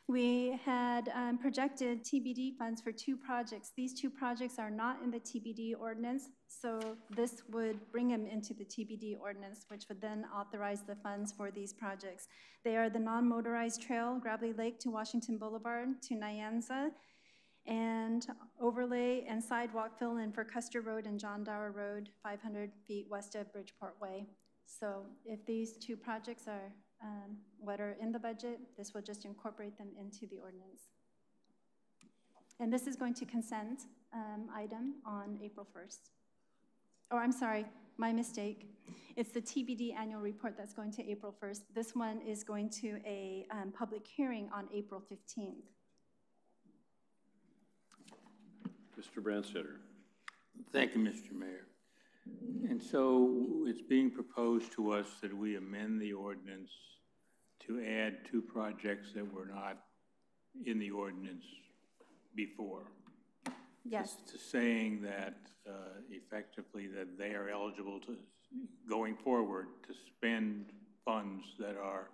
we had projected TBD funds for two projects. These two projects are not in the TBD ordinance, so this would bring them into the TBD ordinance, which would then authorize the funds for these projects. They are the non-motorized trail, Gravelly Lake to Washington Boulevard to Nyanza, and overlay and sidewalk fill-in for Custer Road and John Dower Road, 500 feet west of Bridgeport Way. So if these two projects are what are in the budget, this will just incorporate them into the ordinance. And this is going to consent item on April 1st. Oh, I'm sorry, my mistake. It's the TBD annual report that's going to April 1st. This one is going to a public hearing on April 15th. Mr. Branstetter. Thank you, Mr. Mayor. And so it's being proposed to us that we amend the ordinance to add two projects that were not in the ordinance before. Yes. To saying that effectively that they are eligible to, going forward, to spend funds that are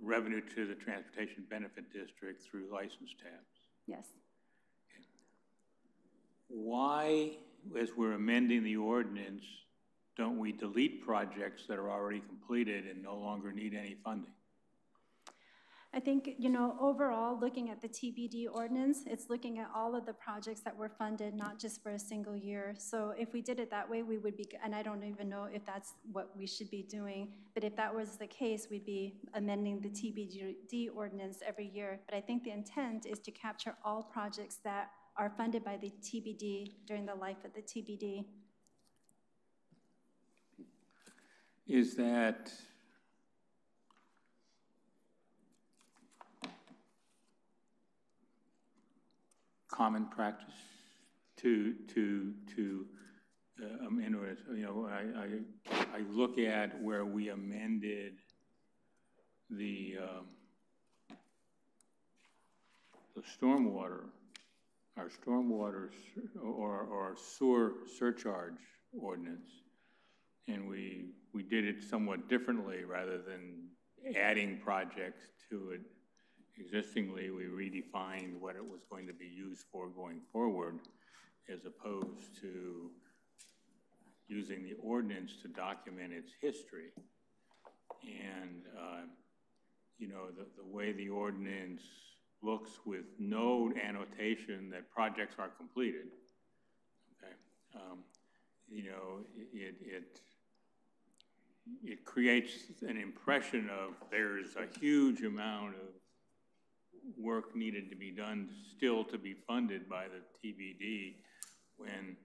revenue to the Transportation Benefit District through license tabs. Yes. Okay. Why, as we're amending the ordinance, don't we delete projects that are already completed and no longer need any funding? I think, you know, overall, looking at the TBD ordinance, it's looking at all of the projects that were funded, not just for a single year. So if we did it that way, we would be, and I don't even know if that's what we should be doing, but if that was the case, we'd be amending the TBD ordinance every year. But I think the intent is to capture all projects that are funded by the TBD during the life of the TBD. Is that common practice to you know, I look at where we amended the stormwater, our stormwater or our sewer surcharge ordinance, and we did it somewhat differently rather than adding projects to it. Existingly, we redefined what it was going to be used for going forward, as opposed to using the ordinance to document its history. And, you know, the way the ordinance looks with no annotation that projects are completed, okay? You know, it creates an impression of there's a huge amount of work needed to be done still to be funded by the TBD when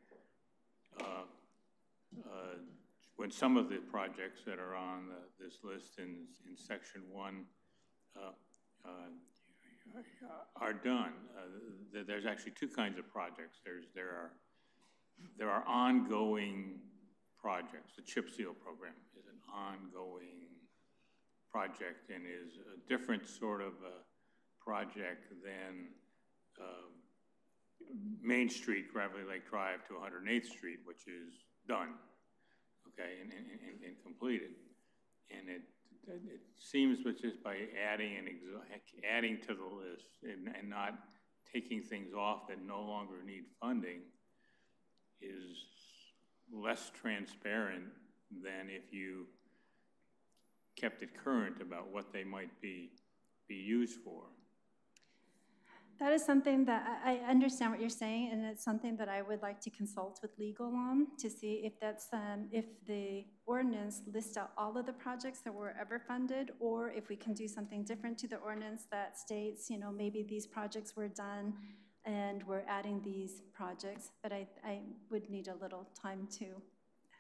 some of the projects that are on this list in section 1 are done. There's actually two kinds of projects. There are ongoing projects. The chip seal program is an ongoing project and is a different sort of a project than Main Street, Gravely Lake Drive to 108th Street, which is done, okay, and completed. And it seems that just by adding to the list and not taking things off that no longer need funding is less transparent than if you kept it current about what they might be used for. That is something that I understand what you're saying, and it's something that I would like to consult with legal on to see if that's if the ordinance lists out all of the projects that were ever funded, or if we can do something different to the ordinance that states, you know, maybe these projects were done and we're adding these projects. But I would need a little time to.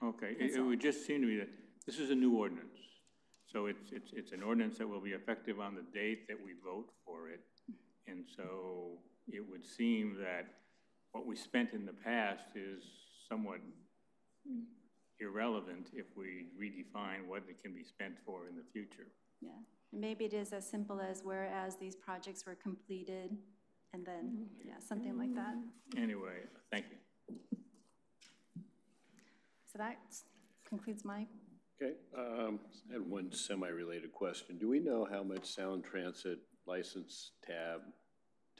Okay, it would just seem to me that this is a new ordinance, so it's an ordinance that will be effective on the date that we vote for it. And so it would seem that what we spent in the past is somewhat irrelevant if we redefine what it can be spent for in the future. Yeah, maybe it is as simple as whereas these projects were completed, and then, yeah, something like that. Anyway, thank you. So that concludes my. Okay, I had one semi-related question. Do we know how much Sound Transit license tab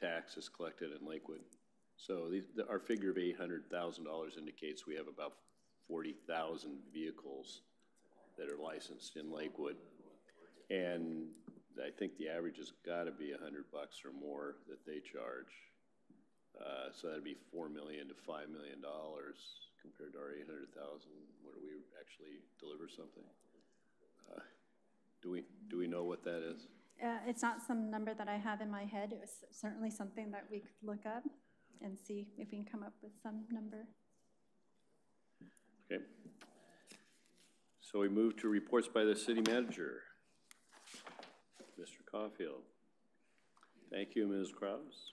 tax is collected in Lakewood? So our figure of $800,000 indicates we have about 40,000 vehicles that are licensed in Lakewood. And I think the average has got to be $100 or more that they charge. So that'd be $4 million to $5 million compared to our 800,000. Where do we actually deliver something? Do we know what that is? It's not some number that I have in my head. It was certainly something that we could look up and see if we can come up with some number. Okay. So we move to reports by the city manager. Mr. Caulfield. Thank you, Ms. Krause.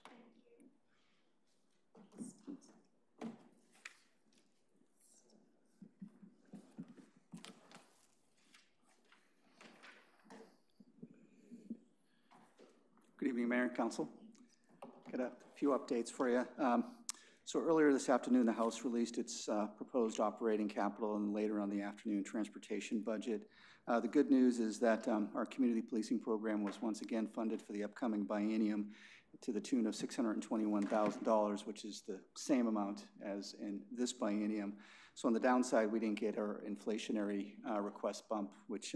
Good evening, Mayor and Council. Got a few updates for you. So earlier this afternoon, the House released its proposed operating capital and later on the afternoon transportation budget. The good news is that our community policing program was once again funded for the upcoming biennium to the tune of $621,000, which is the same amount as in this biennium. So on the downside, we didn't get our inflationary request bump, which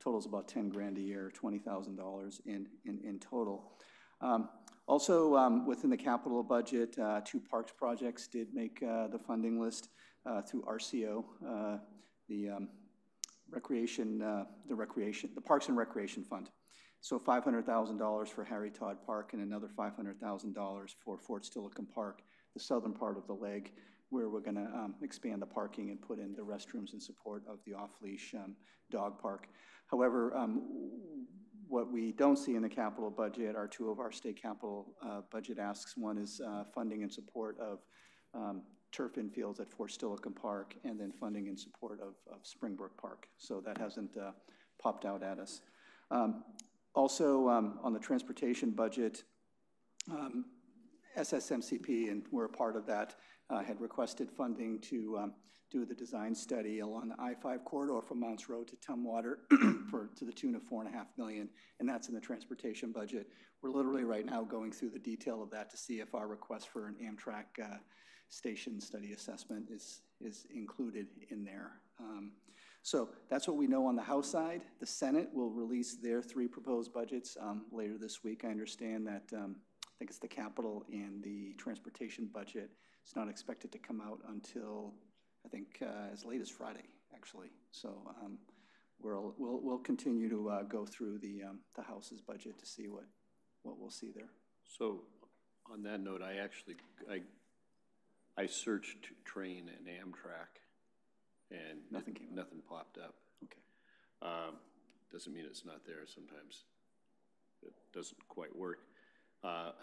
totals about 10 grand a year, $20,000 in total. Also, within the capital budget, 2 parks projects did make the funding list through RCO, the Parks and Recreation Fund. So $500,000 for Harry Todd Park and another $500,000 for Fort Steilacoom Park, the southern part of the leg, where we're going to expand the parking and put in the restrooms in support of the off-leash dog park. However, What we don't see in the capital budget are two of our state capital budget asks. One is funding in support of turf infields at Fort Steilacoom Park, and then funding in support of Springbrook Park. So that hasn't popped out at us. Also, on the transportation budget, SSMCP, and we're a part of that, had requested funding to do the design study along the I-5 corridor from Mounts Road to Tumwater to the tune of $4.5 million, and that's in the transportation budget. We're literally right now going through the detail of that to see if our request for an Amtrak station study assessment is included in there. So that's what we know on the House side. The Senate will release their 3 proposed budgets later this week. I understand that I think it's the capital and the transportation budget. It's not expected to come out until I think as late as Friday, actually. So we'll continue to go through the House's budget to see what we'll see there. So on that note, I searched train and Amtrak, and nothing popped up. Okay. Doesn't mean it's not there. Sometimes it doesn't quite work.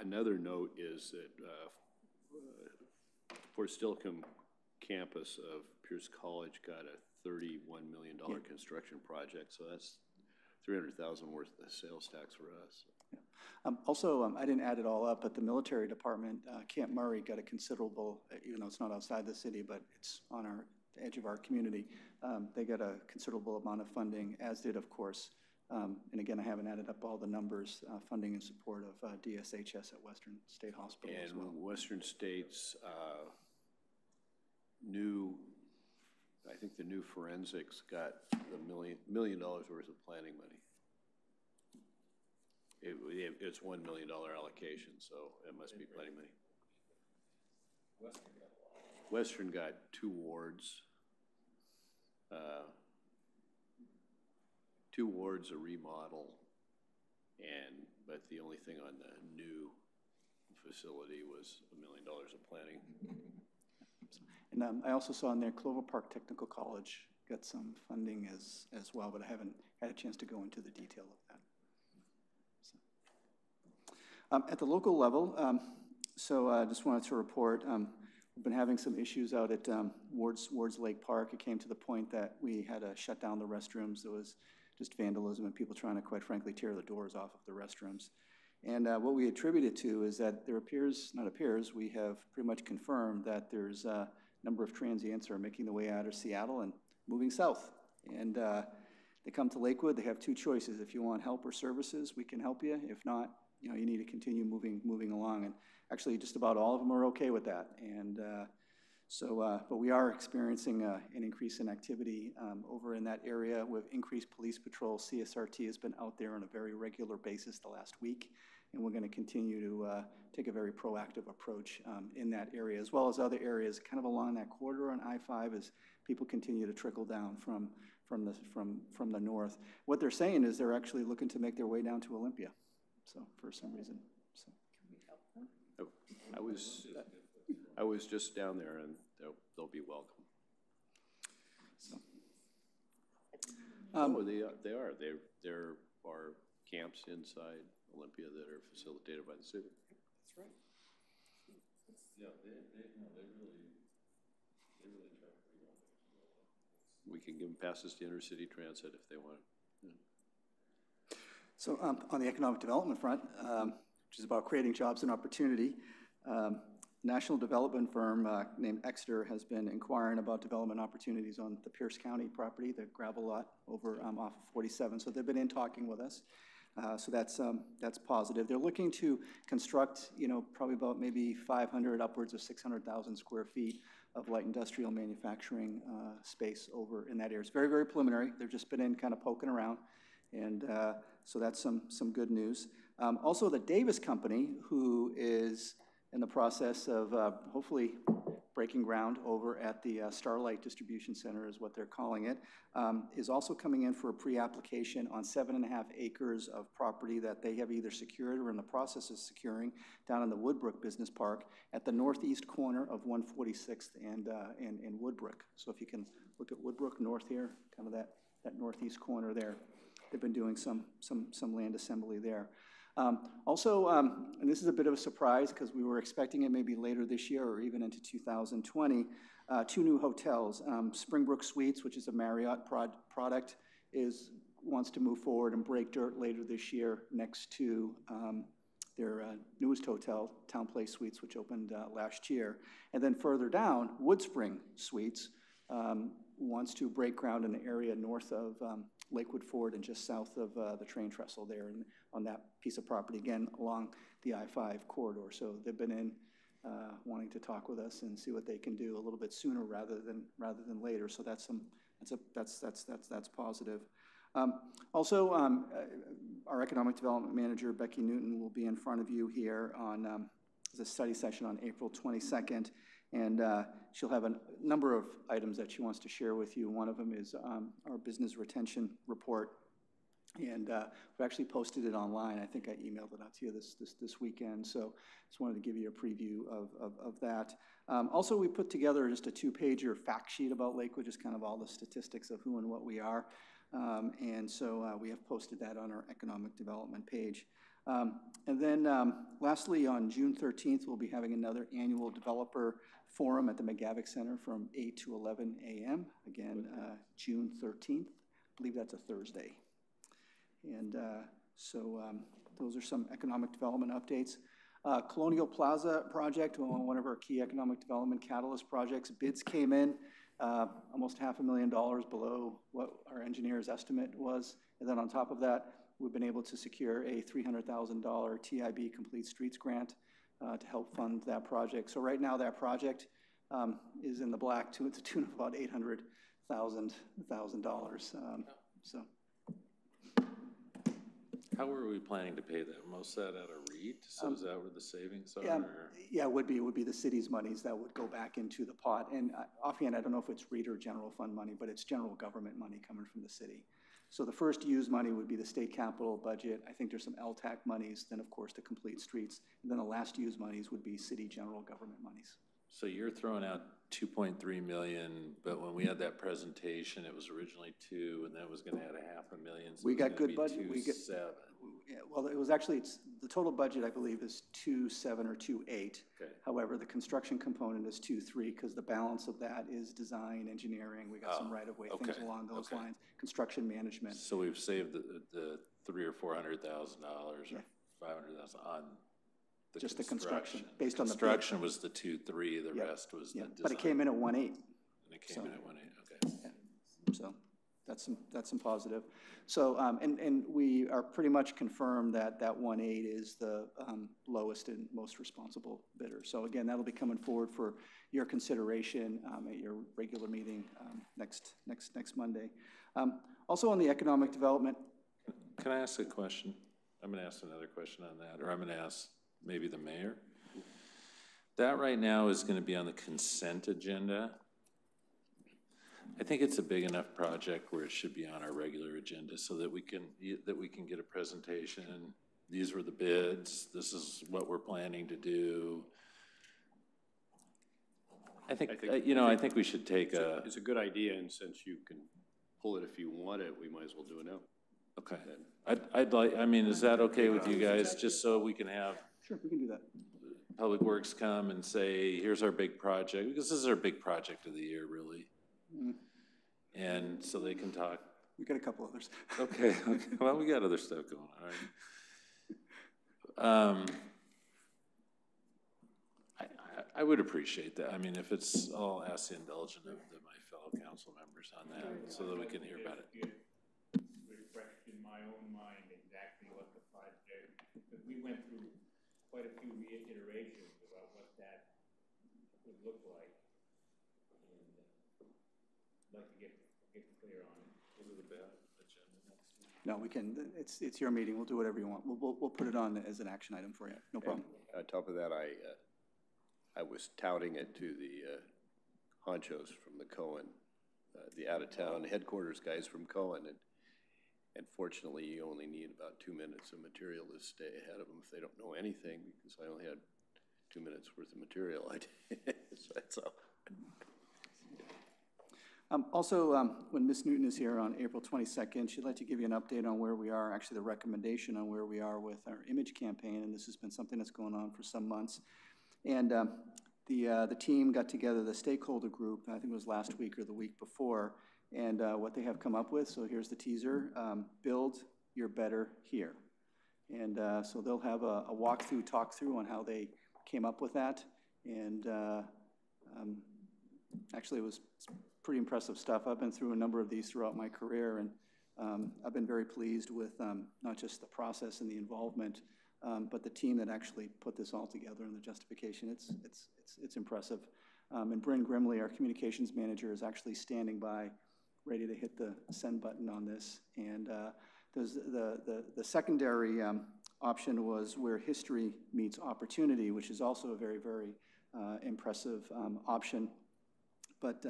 Another note is that Fort Steilacoom campus of Pierce College got a $31 million construction project, so that's $300,000 worth of sales tax for us. Yeah. Also, I didn't add it all up, but the military department, Camp Murray, got a considerable, even though it's not outside the city, but it's on the edge of our community, they got a considerable amount of funding, as did, of course, and again, I haven't added up all the numbers, funding in support of DSHS at Western State Hospital as well. And Western State's I think the new forensics got $1 million worth of planning money. It's $1 million allocation, so it must be planning money. Western got 2 wards. 2 wards, a remodel, but the only thing on the new facility was $1 million of planning. And I also saw in there Clover Park Technical College got some funding as well, but I haven't had a chance to go into the detail of that. So, at the local level, I just wanted to report, we've been having some issues out at Wards Lake Park. It came to the point that we had to shut down the restrooms. There was just vandalism and people trying to, quite frankly, tear the doors off of the restrooms. And what we attribute it to is that we have pretty much confirmed that there's a number of transients are making their way out of Seattle and moving south. And they come to Lakewood, they have 2 choices. If you want help or services, we can help you. If not, you need to continue moving along. And actually, just about all of them are okay with that. And but we are experiencing an increase in activity over in that area with increased police patrol. CSRT has been out there on a very regular basis the last week, and we're going to continue to take a very proactive approach in that area, as well as other areas kind of along that corridor on I-5 as people continue to trickle down from the north. What they're saying is they're actually looking to make their way down to Olympia, so for some reason. So. Can we help them? I was just down there, and they'll be welcome. So. They are. There are camps inside Olympia that are facilitated by the city. That's right. Yeah, they really try to bring up. We can give them passes to intercity transit if they want. Yeah. So on the economic development front, which is about creating jobs and opportunity, national development firm named Exeter has been inquiring about development opportunities on the Pierce County property, the gravel lot over off of 47. So they've been in talking with us. So that's positive. They're looking to construct, probably about maybe 500, upwards of 600,000 square feet of light industrial manufacturing space over in that area. It's very, very preliminary. They've just been in kind of poking around. And so that's some good news. Also, the Davis Company, who is in the process of hopefully breaking ground over at the Starlight Distribution Center is what they're calling it, is also coming in for a pre-application on 7.5 acres of property that they have either secured or in the process of securing down in the Woodbrook Business Park at the northeast corner of 146th and Woodbrook. So if you can look at Woodbrook north here, kind of that northeast corner there. they've been doing some land assembly there. Also, and this is a bit of a surprise because we were expecting it maybe later this year or even into 2020, 2 new hotels. Springbrook Suites, which is a Marriott product, wants to move forward and break dirt later this year next to their newest hotel, Town Place Suites, which opened last year. And then further down, Woodspring Suites wants to break ground in the area north of Lakewood Ford and just south of the train trestle there and on that piece of property, again, along the I-5 corridor. So they've been in wanting to talk with us and see what they can do a little bit sooner rather than later. So that's positive. Also, our economic development manager, Becky Newton, will be in front of you here on as a study session on April 22nd, and she'll have a number of items that she wants to share with you. One of them is our business retention report, and we actually posted it online. I think I emailed it out to you this weekend, so just wanted to give you a preview of that. Also, we put together just a 2-pager fact sheet about Lakewood, just kind of all the statistics of who and what we are. And so we have posted that on our economic development page. And then lastly, on June 13th, we'll be having another annual developer forum at the McGavick Center from 8 to 11 a.m. Again, June 13th. I believe that's a Thursday. And so those are some economic development updates. Colonial Plaza project, one of our key economic development catalyst projects, bids came in. Almost $500,000 below what our engineer's estimate was. And then on top of that, we've been able to secure a $300,000 TIB Complete Streets grant to help fund that project. So right now that project is in the black to the tune of about $800,000. So. How were we planning to pay that? Most of that out of REIT? So is that where the savings are? Yeah, it would be the city's monies that would go back into the pot. And offhand, I don't know if it's REIT or general fund money, but it's general government money coming from the city. So the first used money would be the state capital budget. I think there's some LTAC monies, then of course the complete streets. And then the last used monies would be city general government monies. So you're throwing out 2.3 million, but when we had that presentation, it was originally 2, and that was going to add $500,000. So we got good budget. 2.7. Yeah, well, it was actually, the total budget, I believe, is 2.7 or 2.8. Okay. However, the construction component is 2.3 because the balance of that is design, engineering. We got some right-of-way things along those lines, construction management. So we've saved the $300,000 or $400,000 or $500,000 on the just the construction, based on the construction was the 2.3. The rest was the design. But it came in at 1.8. And it came in at 1.8. Okay. Yeah. So that's some positive. So and we are pretty much confirmed that 1.8 is the lowest and most responsible bidder. So again, that'll be coming forward for your consideration at your regular meeting next Monday. Also on the economic development. Can I ask a question? I'm going to ask another question on that, or I'm going to ask maybe the mayor. That right now is going to be on the consent agenda. I think it's a big enough project where it should be on our regular agenda so that we can get a presentation. These were the bids. This is what we're planning to do. I think we should take It's a good idea, and since you can pull it if you want it, we might as well do it now. Okay. I'd like. I mean, is that okay with you guys? Just so we can have. Sure, we can do that. Public Works come and say, here's our big project, because this is our big project of the year, really. Mm. And so they can talk. We got a couple others. Okay. Well, we got other stuff going on. All right. I would appreciate that. I mean, if it's, I'll ask the indulgence of my fellow council members on that so that we can hear about it. Refreshed in my own mind exactly what the project, because we went through quite a few reiterations about what that would look like. And I'd like to get clear on it. Is it a bad agenda next week? No, we can, it's your meeting. We'll do whatever you want. We'll put it on as an action item for you. No problem. And on top of that, I was touting it to the honchos from the Cohen, the out-of-town headquarters guys from Cohen, and fortunately, you only need about 2 minutes of material to stay ahead of them if they don't know anything, because I only had 2 minutes worth of material. So that's all. When Ms. Newton is here on April 22nd, she'd like to give you an update on where we are, actually the recommendation on where we are with our image campaign, and this has been something that's going on for some months. And the team got together, the stakeholder group, I think it was last week or the week before, and what they have come up with, so here's the teaser, Build Your Better Here. And so they'll have a walkthrough, talk-through on how they came up with that, and actually it was pretty impressive stuff. I've been through a number of these throughout my career, and I've been very pleased with not just the process and the involvement, but the team that actually put this all together and the justification. It's impressive. And Bryn Grimley, our communications manager, is actually standing by, ready to hit the send button on this. And the secondary option was Where History Meets Opportunity, which is also a very, very impressive option. But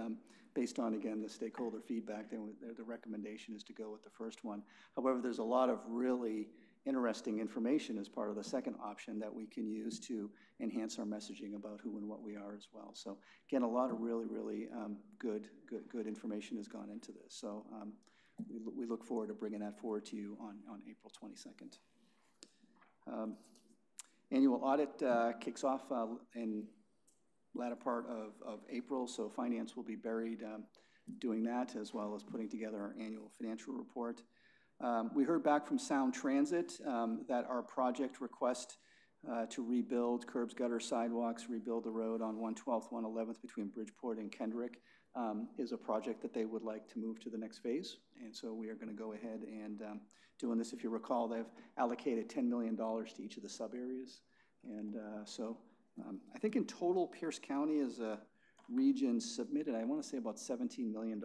based on, again, the stakeholder feedback, the recommendation is to go with the first one. However, there's a lot of really interesting information as part of the second option that we can use to enhance our messaging about who and what we are as well. So again, a lot of really, really good information has gone into this. So we look forward to bringing that forward to you on April 22nd. Annual audit kicks off in latter part of April, so finance will be buried doing that, as well as putting together our annual financial report. We heard back from Sound Transit that our project request to rebuild curbs, gutters, sidewalks, rebuild the road on 112th, 111th between Bridgeport and Kendrick is a project that they would like to move to the next phase. And so we are going to go ahead and doing this. If you recall, they've allocated $10 million to each of the sub areas. And I think in total, Pierce County as a region submitted, I want to say about $17 million.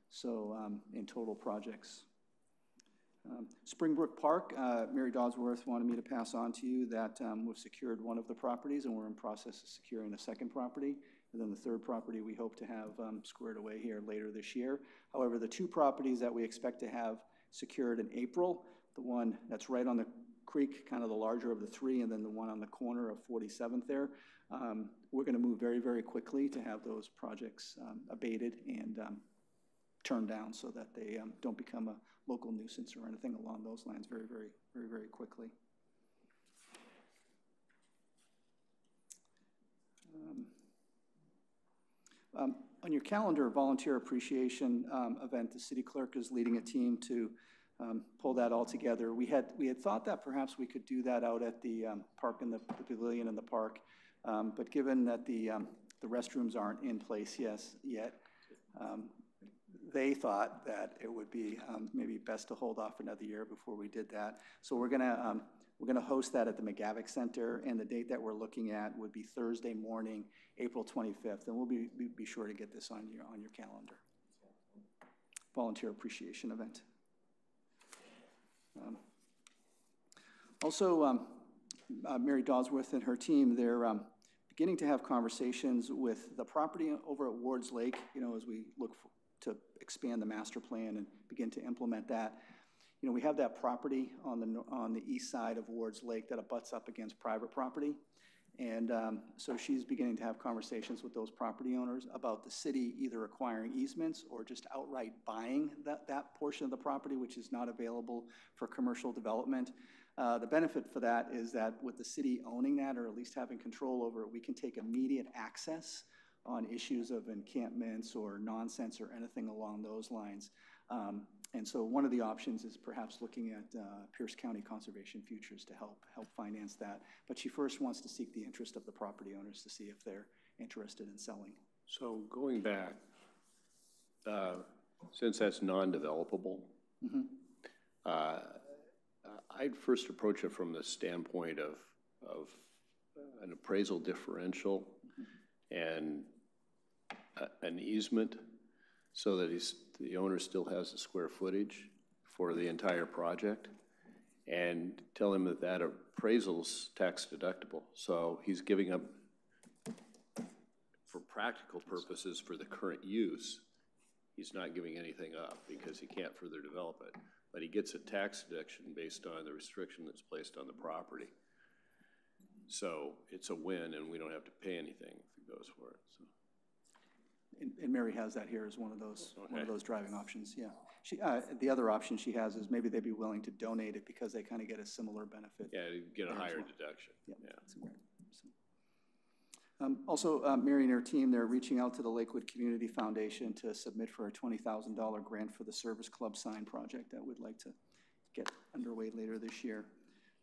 So in total projects. Springbrook Park, Mary Dodsworth wanted me to pass on to you that we've secured one of the properties and we're in process of securing the second property. And then the third property we hope to have squared away here later this year. However, the two properties that we expect to have secured in April, the one that's right on the creek, kind of the larger of the three, and then the one on the corner of 47th there, we're going to move very, very quickly to have those projects abated and turned down so that they don't become a local nuisance or anything along those lines very, very, very, very quickly. On your calendar, volunteer appreciation event, the city clerk is leading a team to pull that all together. We had thought that perhaps we could do that out at the park in the pavilion in the park, but given that the restrooms aren't in place yet, they thought that it would be maybe best to hold off another year before we did that. So we're gonna host that at the McGavick Center, and the date that we're looking at would be Thursday morning, April 25th, and we'll be sure to get this on your calendar. Volunteer appreciation event. Mary Dodsworth and her team, they're beginning to have conversations with the property over at Wards Lake, as we look to expand the master plan and begin to implement that. We have that property on the east side of Wards Lake that abuts up against private property. And so she's beginning to have conversations with those property owners about the city either acquiring easements or just outright buying that portion of the property, which is not available for commercial development. The benefit for that is that with the city owning that, or at least having control over it, we can take immediate access on issues of encampments or nonsense or anything along those lines. And so one of the options is perhaps looking at Pierce County Conservation Futures to help finance that. But she first wants to seek the interest of the property owners to see if they're interested in selling. So going back, since that's non-developable, I'd first approach it from the standpoint of an appraisal differential and an easement so that the owner still has the square footage for the entire project, and tell him that appraisal's tax deductible. So he's giving up, for practical purposes, for the current use, he's not giving anything up because he can't further develop it. But he gets a tax deduction based on the restriction that's placed on the property. So it's a win, and we don't have to pay anything if he goes for it. So. and Mary has that here as one of those driving options, yeah. She, the other option she has is maybe they'd be willing to donate it because they kind of get a similar benefit. Yeah, to get a higher deduction. Yeah. Also, Mary and her team, they're reaching out to the Lakewood Community Foundation to submit for a $20,000 grant for the Service Club sign project that we'd like to get underway later this year.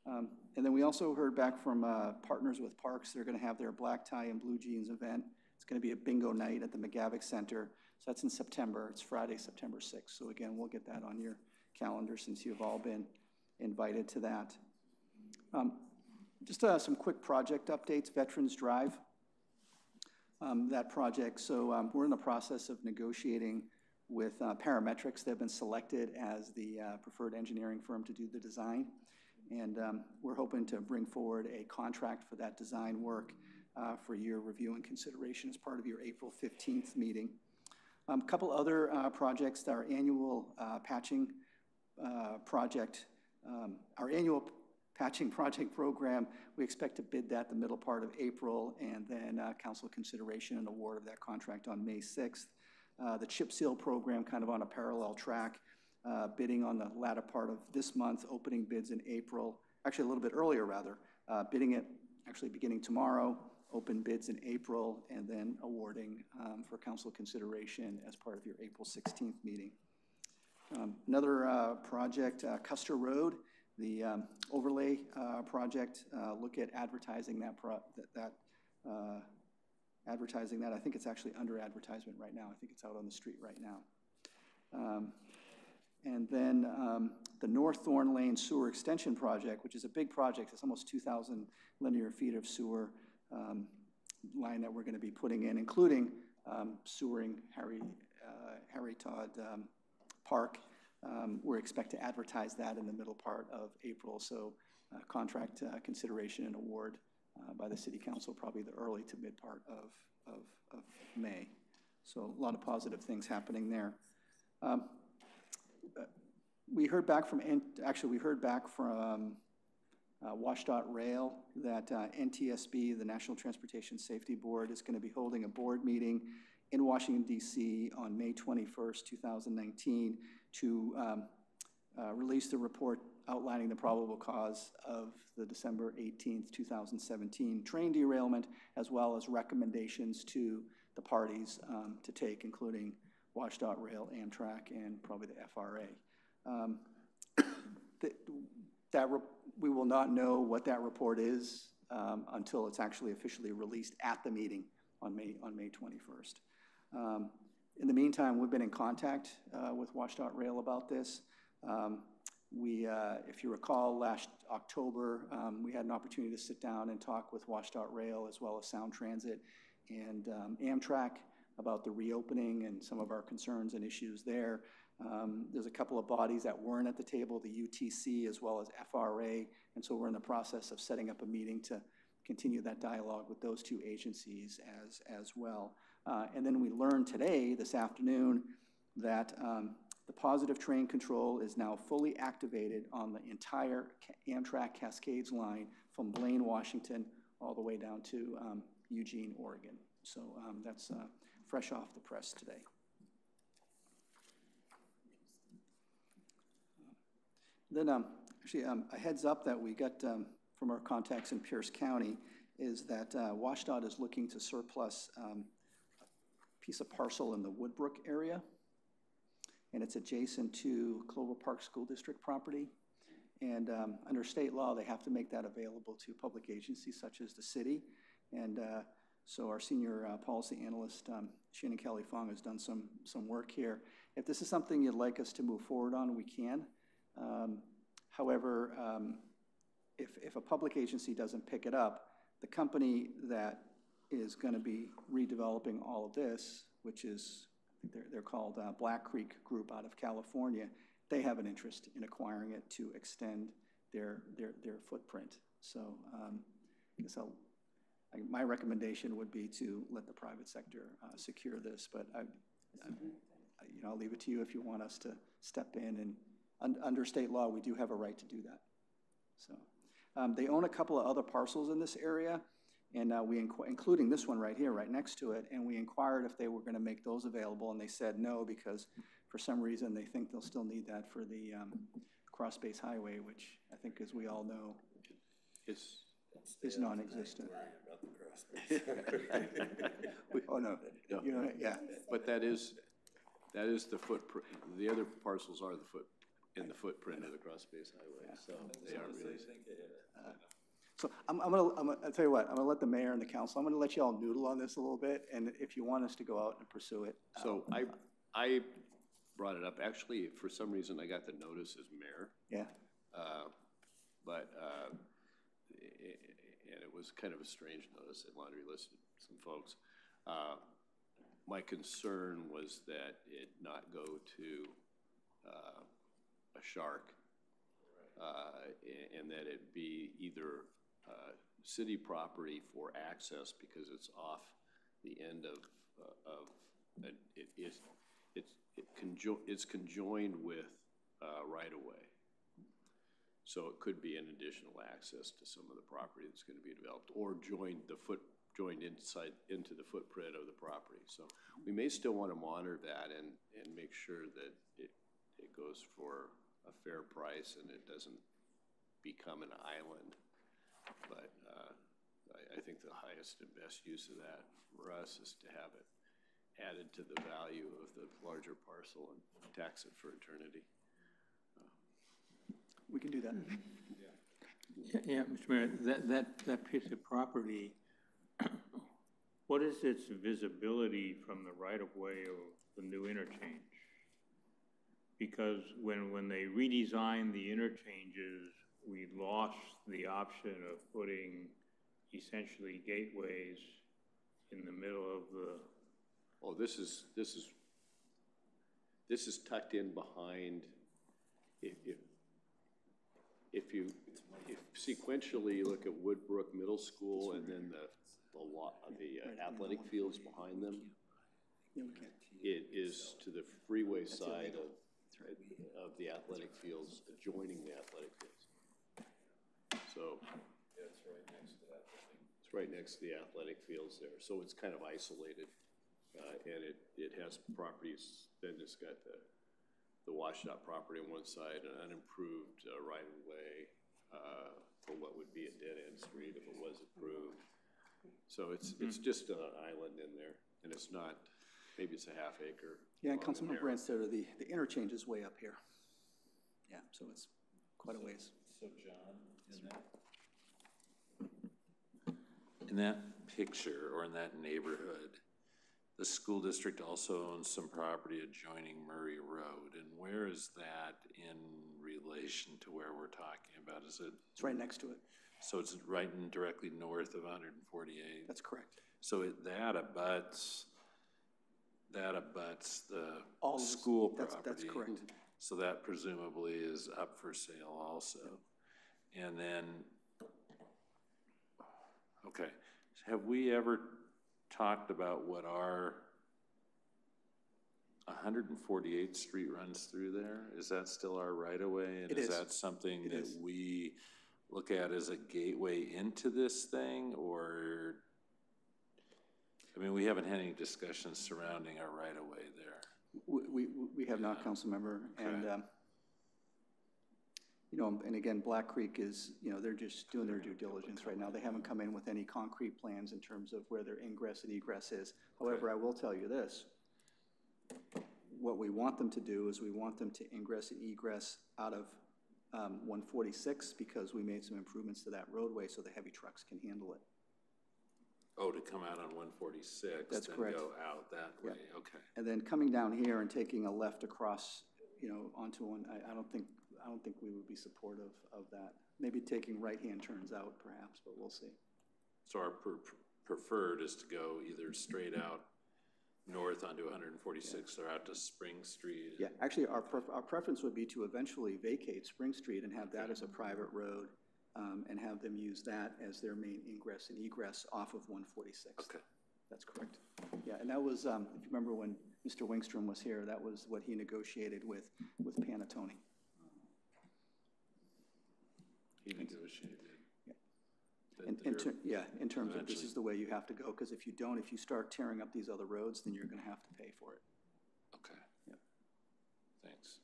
And then we also heard back from Partners with Parks. They're going to have their black tie and blue jeans event. It's going to be a bingo night at the McGavick Center. So that's in September. It's Friday, September 6th. So again, we'll get that on your calendar since you've all been invited to that. Just some quick project updates. Veterans Drive, that project. So we're in the process of negotiating with Parametrics. They've been selected as the preferred engineering firm to do the design. And we're hoping to bring forward a contract for that design work for your review and consideration as part of your April 15th meeting. A couple other projects, our annual patching project, our annual patching project program, we expect to bid that the middle part of April, and then council consideration and award of that contract on May 6th. The chip seal program kind of on a parallel track, bidding on the latter part of this month, opening bids in April, actually a little bit earlier rather, bidding it actually beginning tomorrow, open bids in April, and then awarding for council consideration as part of your April 16th meeting. Another project, Custer Road, the overlay project, look at advertising advertising that. I think it's actually under advertisement right now. I think it's out on the street right now. And then the North Thorn Lane Sewer Extension Project, which is a big project. It's almost 2,000 linear feet of sewer line that we're going to be putting in, including sewering Harry Todd Park. We expect to advertise that in the middle part of April, so contract consideration and award by the City Council probably the early to mid part of May. So a lot of positive things happening there. We heard back from, WashDOT Rail that NTSB, the National Transportation Safety Board, is going to be holding a board meeting in Washington, D.C. on May 21st, 2019 to release the report outlining the probable cause of the December 18th, 2017 train derailment, as well as recommendations to the parties to take, including WashDOT Rail, Amtrak, and probably the FRA. We will not know what that report is until it's actually officially released at the meeting on May 21st. In the meantime, we've been in contact with WashDOT Rail about this. If you recall, last October, we had an opportunity to sit down and talk with WashDOT Rail as well as Sound Transit and Amtrak about the reopening and some of our concerns and issues there. There's a couple of bodies that weren't at the table, the UTC as well as FRA, and so we're in the process of setting up a meeting to continue that dialogue with those two agencies as well. And then we learned today, this afternoon, that the positive train control is now fully activated on the entire Amtrak Cascades line from Blaine, Washington, all the way down to Eugene, Oregon. So that's fresh off the press today. Then actually a heads up that we got from our contacts in Pierce County is that WashDOT is looking to surplus a piece of parcel in the Woodbrook area, and it's adjacent to Clover Park School District property. And under state law, they have to make that available to public agencies such as the city. And so our senior policy analyst, Shannon Kelly Fong, has done some work here. If this is something you'd like us to move forward on, we can. However, if a public agency doesn't pick it up, the company that is going to be redeveloping all of this, which is, they're called Black Creek Group out of California, they have an interest in acquiring it to extend their footprint. So I guess my recommendation would be to let the private sector secure this, but I'll leave it to you if you want us to step in, and under state law, we do have a right to do that. So they own a couple of other parcels in this area, And including this one right here, right next to it, and we inquired if they were going to make those available, and they said no, because for some reason they think they'll still need that for the Cross Base Highway, which I think, as we all know, is non-existent. Oh, no. You know, yeah. But that is the footprint, the other parcels are in the footprint of the Cross Base Highway, so they aren't really. So I'll tell you what, I'm gonna let the mayor and the council, I'm gonna let you all noodle on this a little bit, and if you want us to go out and pursue it. So I brought it up, actually, for some reason I got the notice as mayor. Yeah. And it was kind of a strange notice. It laundry listed some folks. My concern was that it not go to a shark, and that it be either city property for access because it's off the end of it's conjoined with right-of-way. So it could be an additional access to some of the property that's going to be developed, or joined into the footprint of the property. So we may still want to monitor that and make sure that it goes for a fair price and it doesn't become an island. But I think the highest and best use of that for us is to have it added to the value of the larger parcel and tax it for eternity. We can do that. Yeah, Mr. Mayor, that piece of property, what is its visibility from the right-of-way of the new interchange? Because when they redesigned the interchanges, we lost the option of putting essentially gateways in the middle of the. Oh, this is tucked in behind. If you sequentially look at Woodbrook Middle School and then the athletic fields behind them, it is to the freeway side of the athletic fields, adjoining the athletic fields. So yeah, it's right next to that. It's right next to the athletic fields there. So it's kind of isolated, and it has properties. Then it's got the washed out property on one side, an unimproved right-of-way for what would be a dead-end street if it was approved. So it's just an island in there, and it's not, maybe it's a half acre. Yeah, and Councilmember Brandt said the interchange is way up here. Yeah, so it's quite a ways. So John, in that picture or in that neighborhood, the school district also owns some property adjoining Murray Road. And where is that in relation to where we're talking about? Is it? It's right next to it. So it's right in directly north of 148? That's correct. So that abuts the school property. That's correct. So that presumably is up for sale also. And then, okay, have we ever talked about what our 148th Street runs through there? Is that still our right-of-way? And is that something that we look at as a gateway into this thing, or, I mean, we haven't had any discussions surrounding our right-of-way there. We have not, Council Member, okay. And you know, and again, Black Creek is, you know, they're just doing their due diligence right now. They haven't come in with any concrete plans in terms of where their ingress and egress is. However, I will tell you this. What we want them to do is we want them to ingress and egress out of 146 because we made some improvements to that roadway so the heavy trucks can handle it. Oh, to come out on 146, that's then correct. Go out that way, yeah. Okay. And then coming down here and taking a left across, you know, onto one, I don't think we would be supportive of that. Maybe taking right-hand turns out perhaps, but we'll see. So our preferred is to go either straight out north onto 146 or out to Spring Street. Yeah, actually our preference would be to eventually vacate Spring Street and have that as a private road and have them use that as their main ingress and egress off of 146. Okay. That's correct. Yeah, and that was, if you remember when Mr. Wingstrom was here, that was what he negotiated with Panatone. He negotiated. Yeah. Yeah, in terms of this is the way you have to go, because if you don't, if you start tearing up these other roads, then you're gonna have to pay for it. Okay. Yep. Thanks.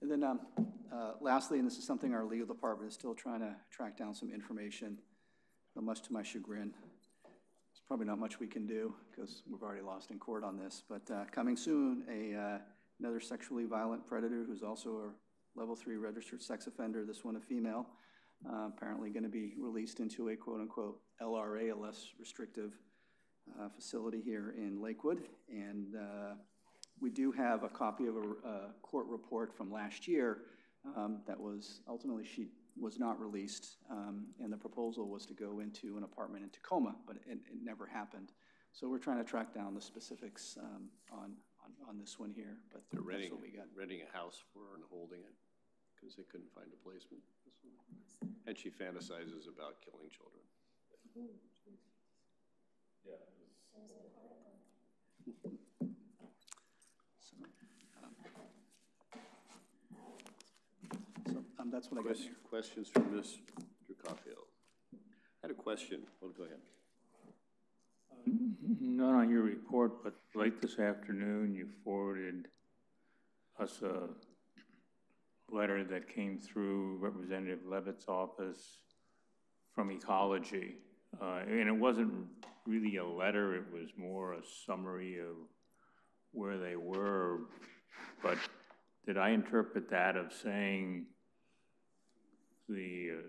And then lastly, and this is something our legal department is still trying to track down some information, but much to my chagrin. There's probably not much we can do because we've already lost in court on this, but coming soon, another sexually violent predator who's also a level 3 registered sex offender, this one a female, apparently going to be released into a quote-unquote LRA, a less restrictive facility here in Lakewood. And we do have a copy of a court report from last year that was ultimately, she was not released, and the proposal was to go into an apartment in Tacoma, but it never happened. So we're trying to track down the specifics on this one here, but They're that's what we got. renting a house for her and holding it because they couldn't find a placement. And she fantasizes about killing children. Yeah. That's what I got here. Questions from Mr. Caulfield? I had a question. Well, go ahead. Not on your report, but late this afternoon, you forwarded us a letter that came through Representative Levitt's office from Ecology. And it wasn't really a letter, it was more a summary of where they were. But did I interpret that of saying the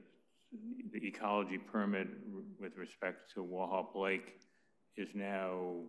ecology permit with respect to Wahop Lake is now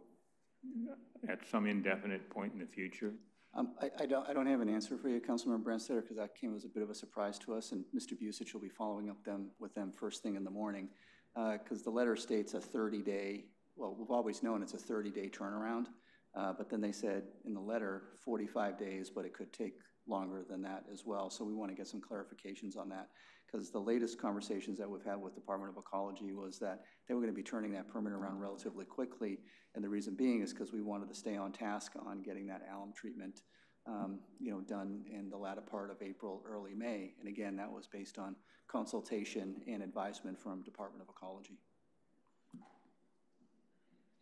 at some indefinite point in the future? I don't have an answer for you, Councilmember Branstad, because that came as a bit of a surprise to us, and Mr. Busich will be following up with them first thing in the morning, because the letter states a 30-day, well, we've always known it's a 30-day turnaround, but then they said in the letter 45 days, but it could take longer than that as well. So we want to get some clarifications on that, because the latest conversations that we've had with Department of Ecology was that they were going to be turning that permit around relatively quickly, and the reason being is because we wanted to stay on task on getting that alum treatment done in the latter part of April, early May. And again, that was based on consultation and advisement from Department of Ecology.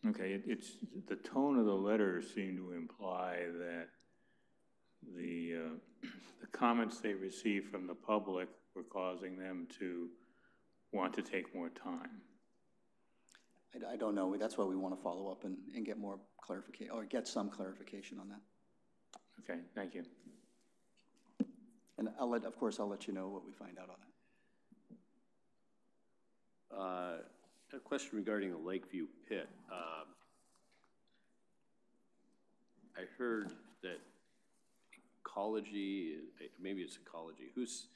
Okay, it's the tone of the letter seemed to imply that the comments they received from the public were causing them to want to take more time. I don't know. That's why we want to follow up and get more clarification, or get some clarification on that. Okay, thank you. And of course, I'll let you know what we find out on that. A question regarding the Lakeview pit. I heard that Ecology, maybe it's Ecology, who's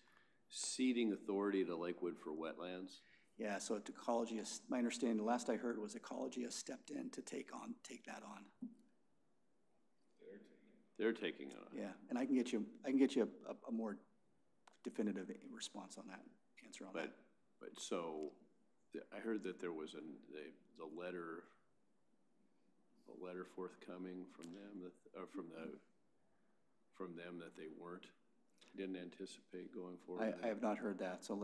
ceding authority to Lakewood for wetlands? Yeah, so at Ecology, my understanding, the last I heard was Ecology has stepped in to take that on. They're taking it on. Yeah, and I can get you a more definitive response on that, answer on that. But so, I heard that there was the letter forthcoming from them that they didn't anticipate going forward. I have not heard that. So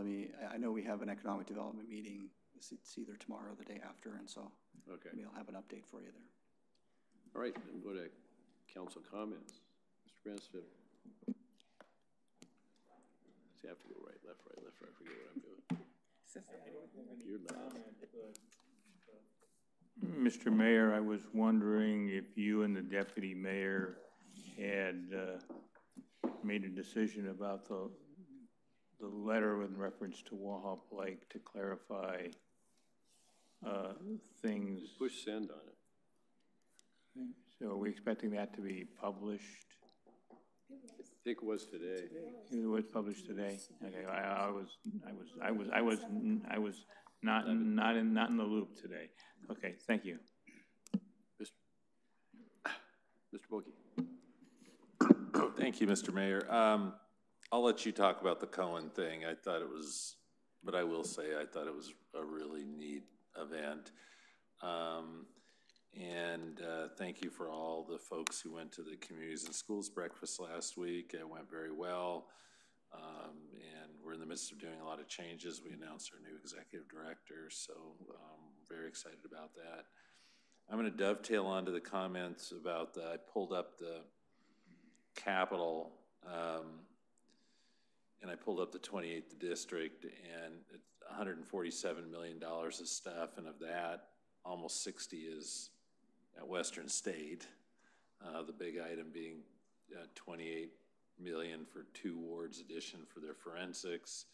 I know we have an economic development meeting. It's either tomorrow or the day after, and so okay, maybe I'll have an update for you there. All right, then go to council comments. Mr. Branstad. See, I have to go right, left, I forget what I'm doing. You're left. Mr. Mayor, I was wondering if you and the deputy mayor had made a decision about the letter with reference to Wahop Lake to clarify things. Push send on it. So are we expecting that to be published? I think it was today. It was published today. Okay, I was not in the loop today. Okay, thank you. Mr. Boki. Thank you, Mr. Mayor. I'll let you talk about the Cohen thing. I thought it was, but I will say I thought it was a really neat event. Thank you for all the folks who went to the Communities and Schools breakfast last week. It went very well. midst of doing a lot of changes. We announced our new executive director, so very excited about that. I'm going to dovetail onto the comments about I pulled up the capital, and I pulled up the 28th district, and it's $147 million of stuff, and of that, almost 60 is at Western State. The big item being 28 million for 2 wards addition for their forensics,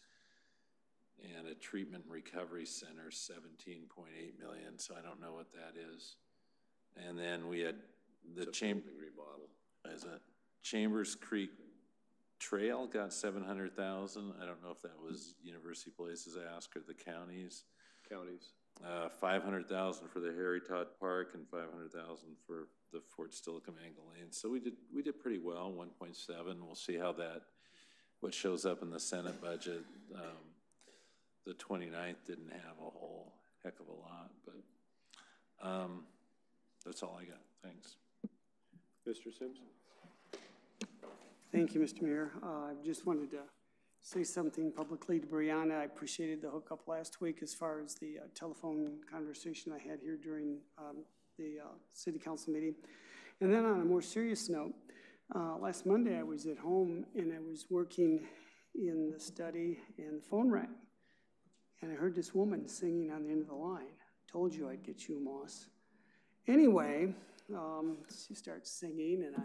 and a treatment and recovery center, 17.8 million. So I don't know what that is. And then we had the remodel. Is it Chambers Creek Trail got 700,000. I don't know if that was University Places ask or the counties. 500,000 for the Harry Todd Park and 500,000 for the Fort Steilacoom Angle Lane. So we did pretty well, 1.7. We'll see how what shows up in the Senate budget. The 29th didn't have a whole heck of a lot, but that's all I got. Thanks. Mr. Sims? Thank you, Mr. Mayor. I just wanted to say something publicly to Brianna. I appreciated the hookup last week as far as the telephone conversation I had here during the city council meeting. And then on a more serious note, last Monday I was at home and I was working in the study and the phone rang. And I heard this woman singing on the end of the line. Told you I'd get you, Moss. Anyway, she starts singing and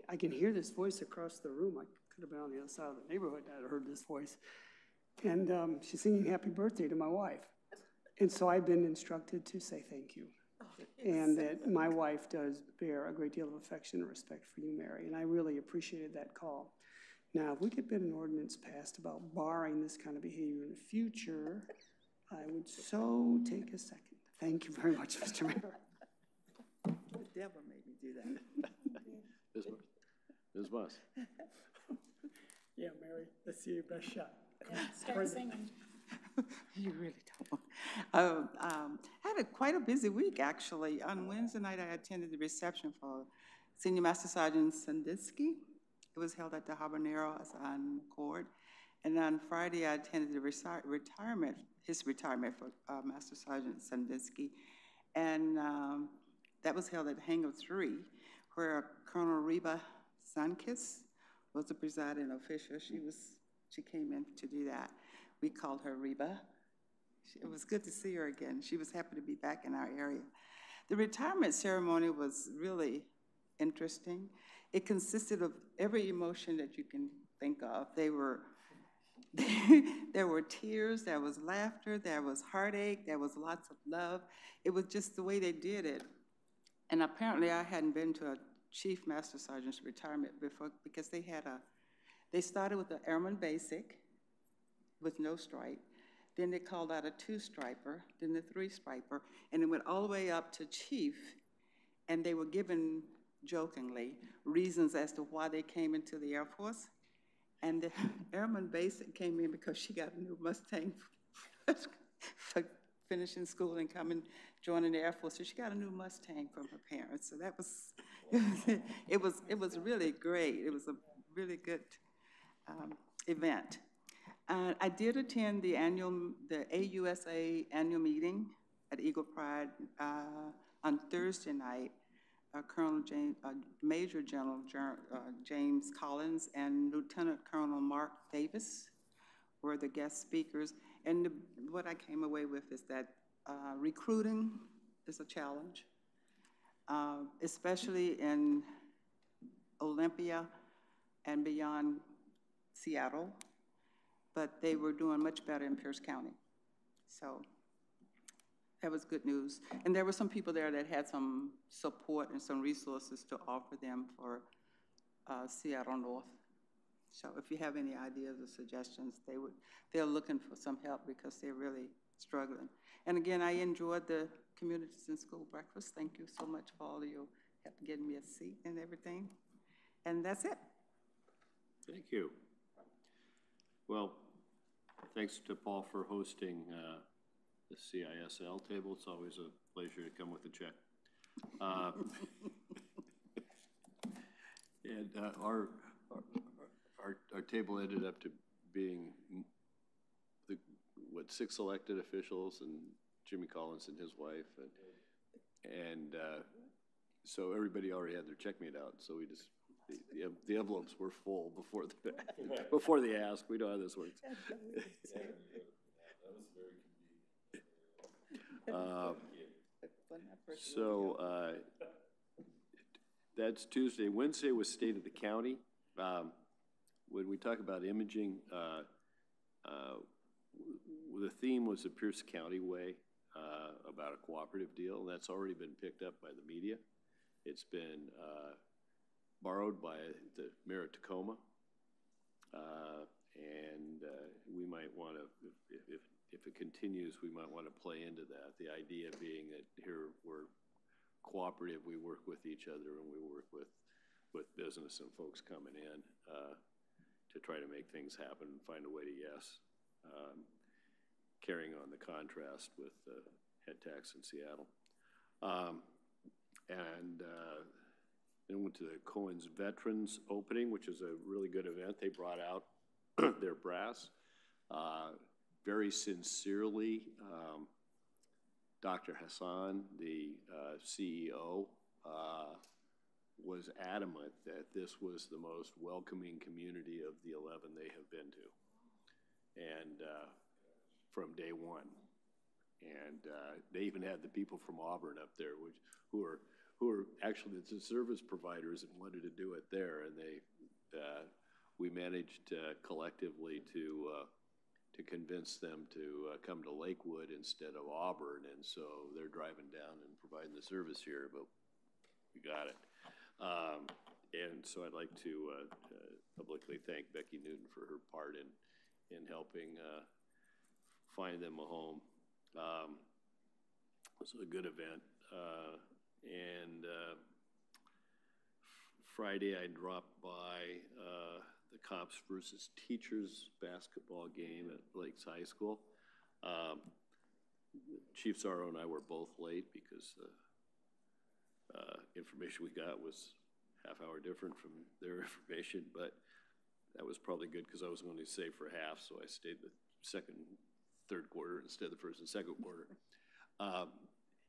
I can hear this voice across the room. I could have been on the other side of the neighborhood and I'd heard this voice. And she's singing happy birthday to my wife. And so I've been instructed to say thank you. And that my wife does bear a great deal of affection and respect for you, Mary. And I really appreciated that call. Now, if we could get an ordinance passed about barring this kind of behavior in the future, I would so take a second. Thank you very much, Mr. Mayor. The devil made me do that. Ms. Moss? Yeah, Mary, let's see your best shot. Yeah, start singing. You really don't. I had quite a busy week, actually. On Wednesday night, I attended the reception for Senior Master Sergeant Sandusky. It was held at the Habanero on Court. And on Friday, I attended the his retirement for Master Sergeant Sandusky. And that was held at Hangar 3, where Colonel Reba Sunkist was the presiding official. She came in to do that. We called her Reba. It was good to see her again. She was happy to be back in our area. The retirement ceremony was really interesting. It consisted of every emotion that you can think of. There were tears, there was laughter, there was heartache, there was lots of love. It was just the way they did it. And apparently I hadn't been to a Chief Master Sergeant's retirement before because they started with the Airman Basic with no stripe. Then they called out a 2-striper, then the 3-striper, and it went all the way up to Chief. And they were given, jokingly, reasons as to why they came into the Air Force. And the Airman Basic came in because she got a new Mustang for finishing school and joining the Air Force. So she got a new Mustang from her parents. So that was, it was really great. It was a really good event. I did attend the AUSA annual meeting at Eagle Pride on Thursday night. Major General James Collins and Lieutenant Colonel Mark Davis were the guest speakers. And what I came away with is that recruiting is a challenge, especially in Olympia and beyond Seattle, but they were doing much better in Pierce County. So that was good news. And there were some people there that had some support and some resources to offer them for Seattle North. So if you have any ideas or suggestions, they're looking for some help because they're really struggling. And again, I enjoyed the Communities in School breakfast. Thank you so much for all of your help getting me a seat and everything. And that's it. Thank you. Well, thanks to Paul for hosting the CISL table. It's always a pleasure to come with a check. And our table ended up to being 6 elected officials and Jimmy Collins and his wife, and so everybody already had their check made out, so we just, the envelopes were full before before the ask. We know how this works. So that's Tuesday. Wednesday was State of the County. When we talk about imaging, the theme was the Pierce County Way, about a cooperative deal, and that's already been picked up by the media. It's been borrowed by the mayor of Tacoma, and we might want to, if it continues, we might want to play into that. The idea being that here we're cooperative, we work with each other, and we work with business and folks coming in to try to make things happen and find a way to yes. Carrying on the contrast with head tax in Seattle. Then went to the Cohen's Veterans opening, which is a really good event. They brought out their brass. Very sincerely, Dr. Hassan, the CEO, was adamant that this was the most welcoming community of the 11 they have been to. And from day one. And they even had the people from Auburn up there, who are actually the service providers and wanted to do it there. And we managed collectively to convince them to come to Lakewood instead of Auburn. And so they're driving down and providing the service here, but we got it. And so I'd like to publicly thank Becky Newton for her part in helping find them a home. It was a good event. Friday I dropped by the cops versus teachers basketball game at Lakes High School. Chief Zorro and I were both late because the information we got was half hour different from their information, but that was probably good because I was going to stay for half, so I stayed the third quarter instead of the first and second quarter.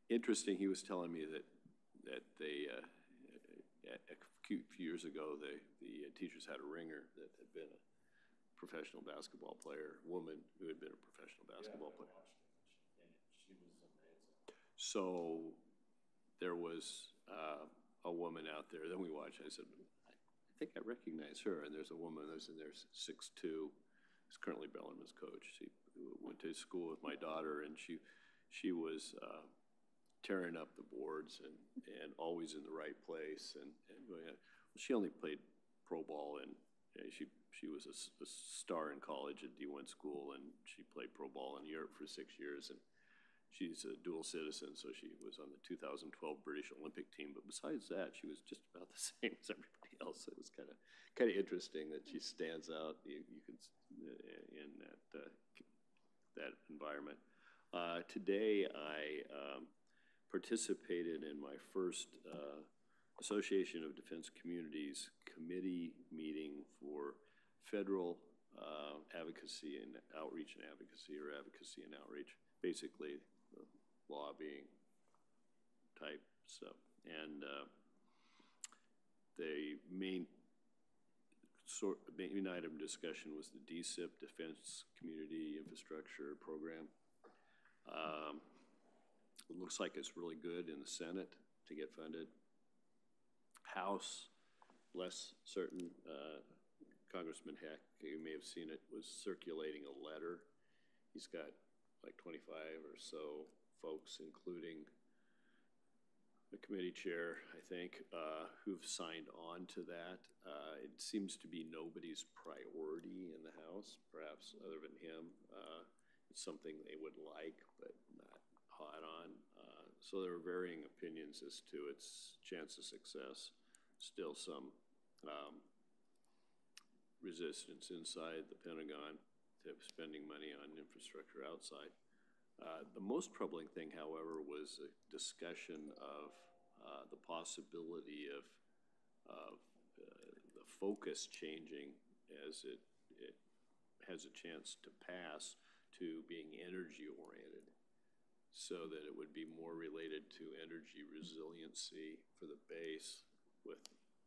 Interesting, he was telling me that they, a few years ago, the teachers had a ringer that had been a professional basketball player, woman who had been a professional basketball player. She was amazing. So there was a woman out there. Then we watched. I said, I think I recognize her. And there's a woman that's in there, 6'2", who's currently Bellarmine's coach. She went to school with my daughter, and she was tearing up the boards and always in the right place. And she only played pro ball, and she was a star in college at D1 school, and she played pro ball in Europe for 6 years. And she's a dual citizen, so she was on the 2012 British Olympic team. But besides that, she was just about the same as everybody else. It was kind of interesting that she stands out. You can in that environment. Today, I participated in my first Association of Defense Communities committee meeting for federal advocacy and outreach and advocacy, or advocacy and outreach, basically lobbying type stuff. And the main item discussion was the DCIP, Defense Community Infrastructure Program. It looks like it's really good in the Senate to get funded. House, less certain. Congressman Heck, you may have seen it, was circulating a letter. He's got like 25 or so folks, including the committee chair, I think, who've signed on to that. It seems to be nobody's priority in the House, perhaps other than him. It's something they would like, but not hot on. So there are varying opinions as to its chance of success. Still some resistance inside the Pentagon to spending money on infrastructure outside. The most troubling thing, however, was a discussion of the possibility of the focus changing as it has a chance to pass to being energy-oriented, so that it would be more related to energy resiliency for the base with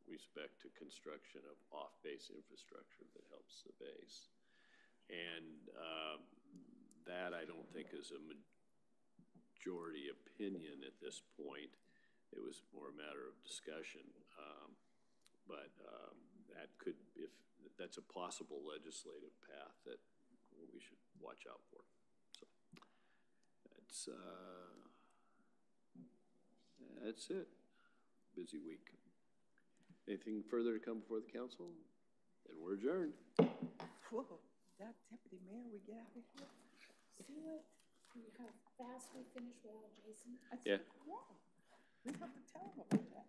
respect to construction of off-base infrastructure that helps the base. And that I don't think is a majority opinion at this point. It was more a matter of discussion. That could, if that's a possible legislative path that we should watch out for. So that's it. Busy week. Anything further to come before the council? Then we're adjourned. Whoa, that deputy mayor, we get out of here? See how fast we finish without Jason? Yeah. Yeah, we have to tell him about that.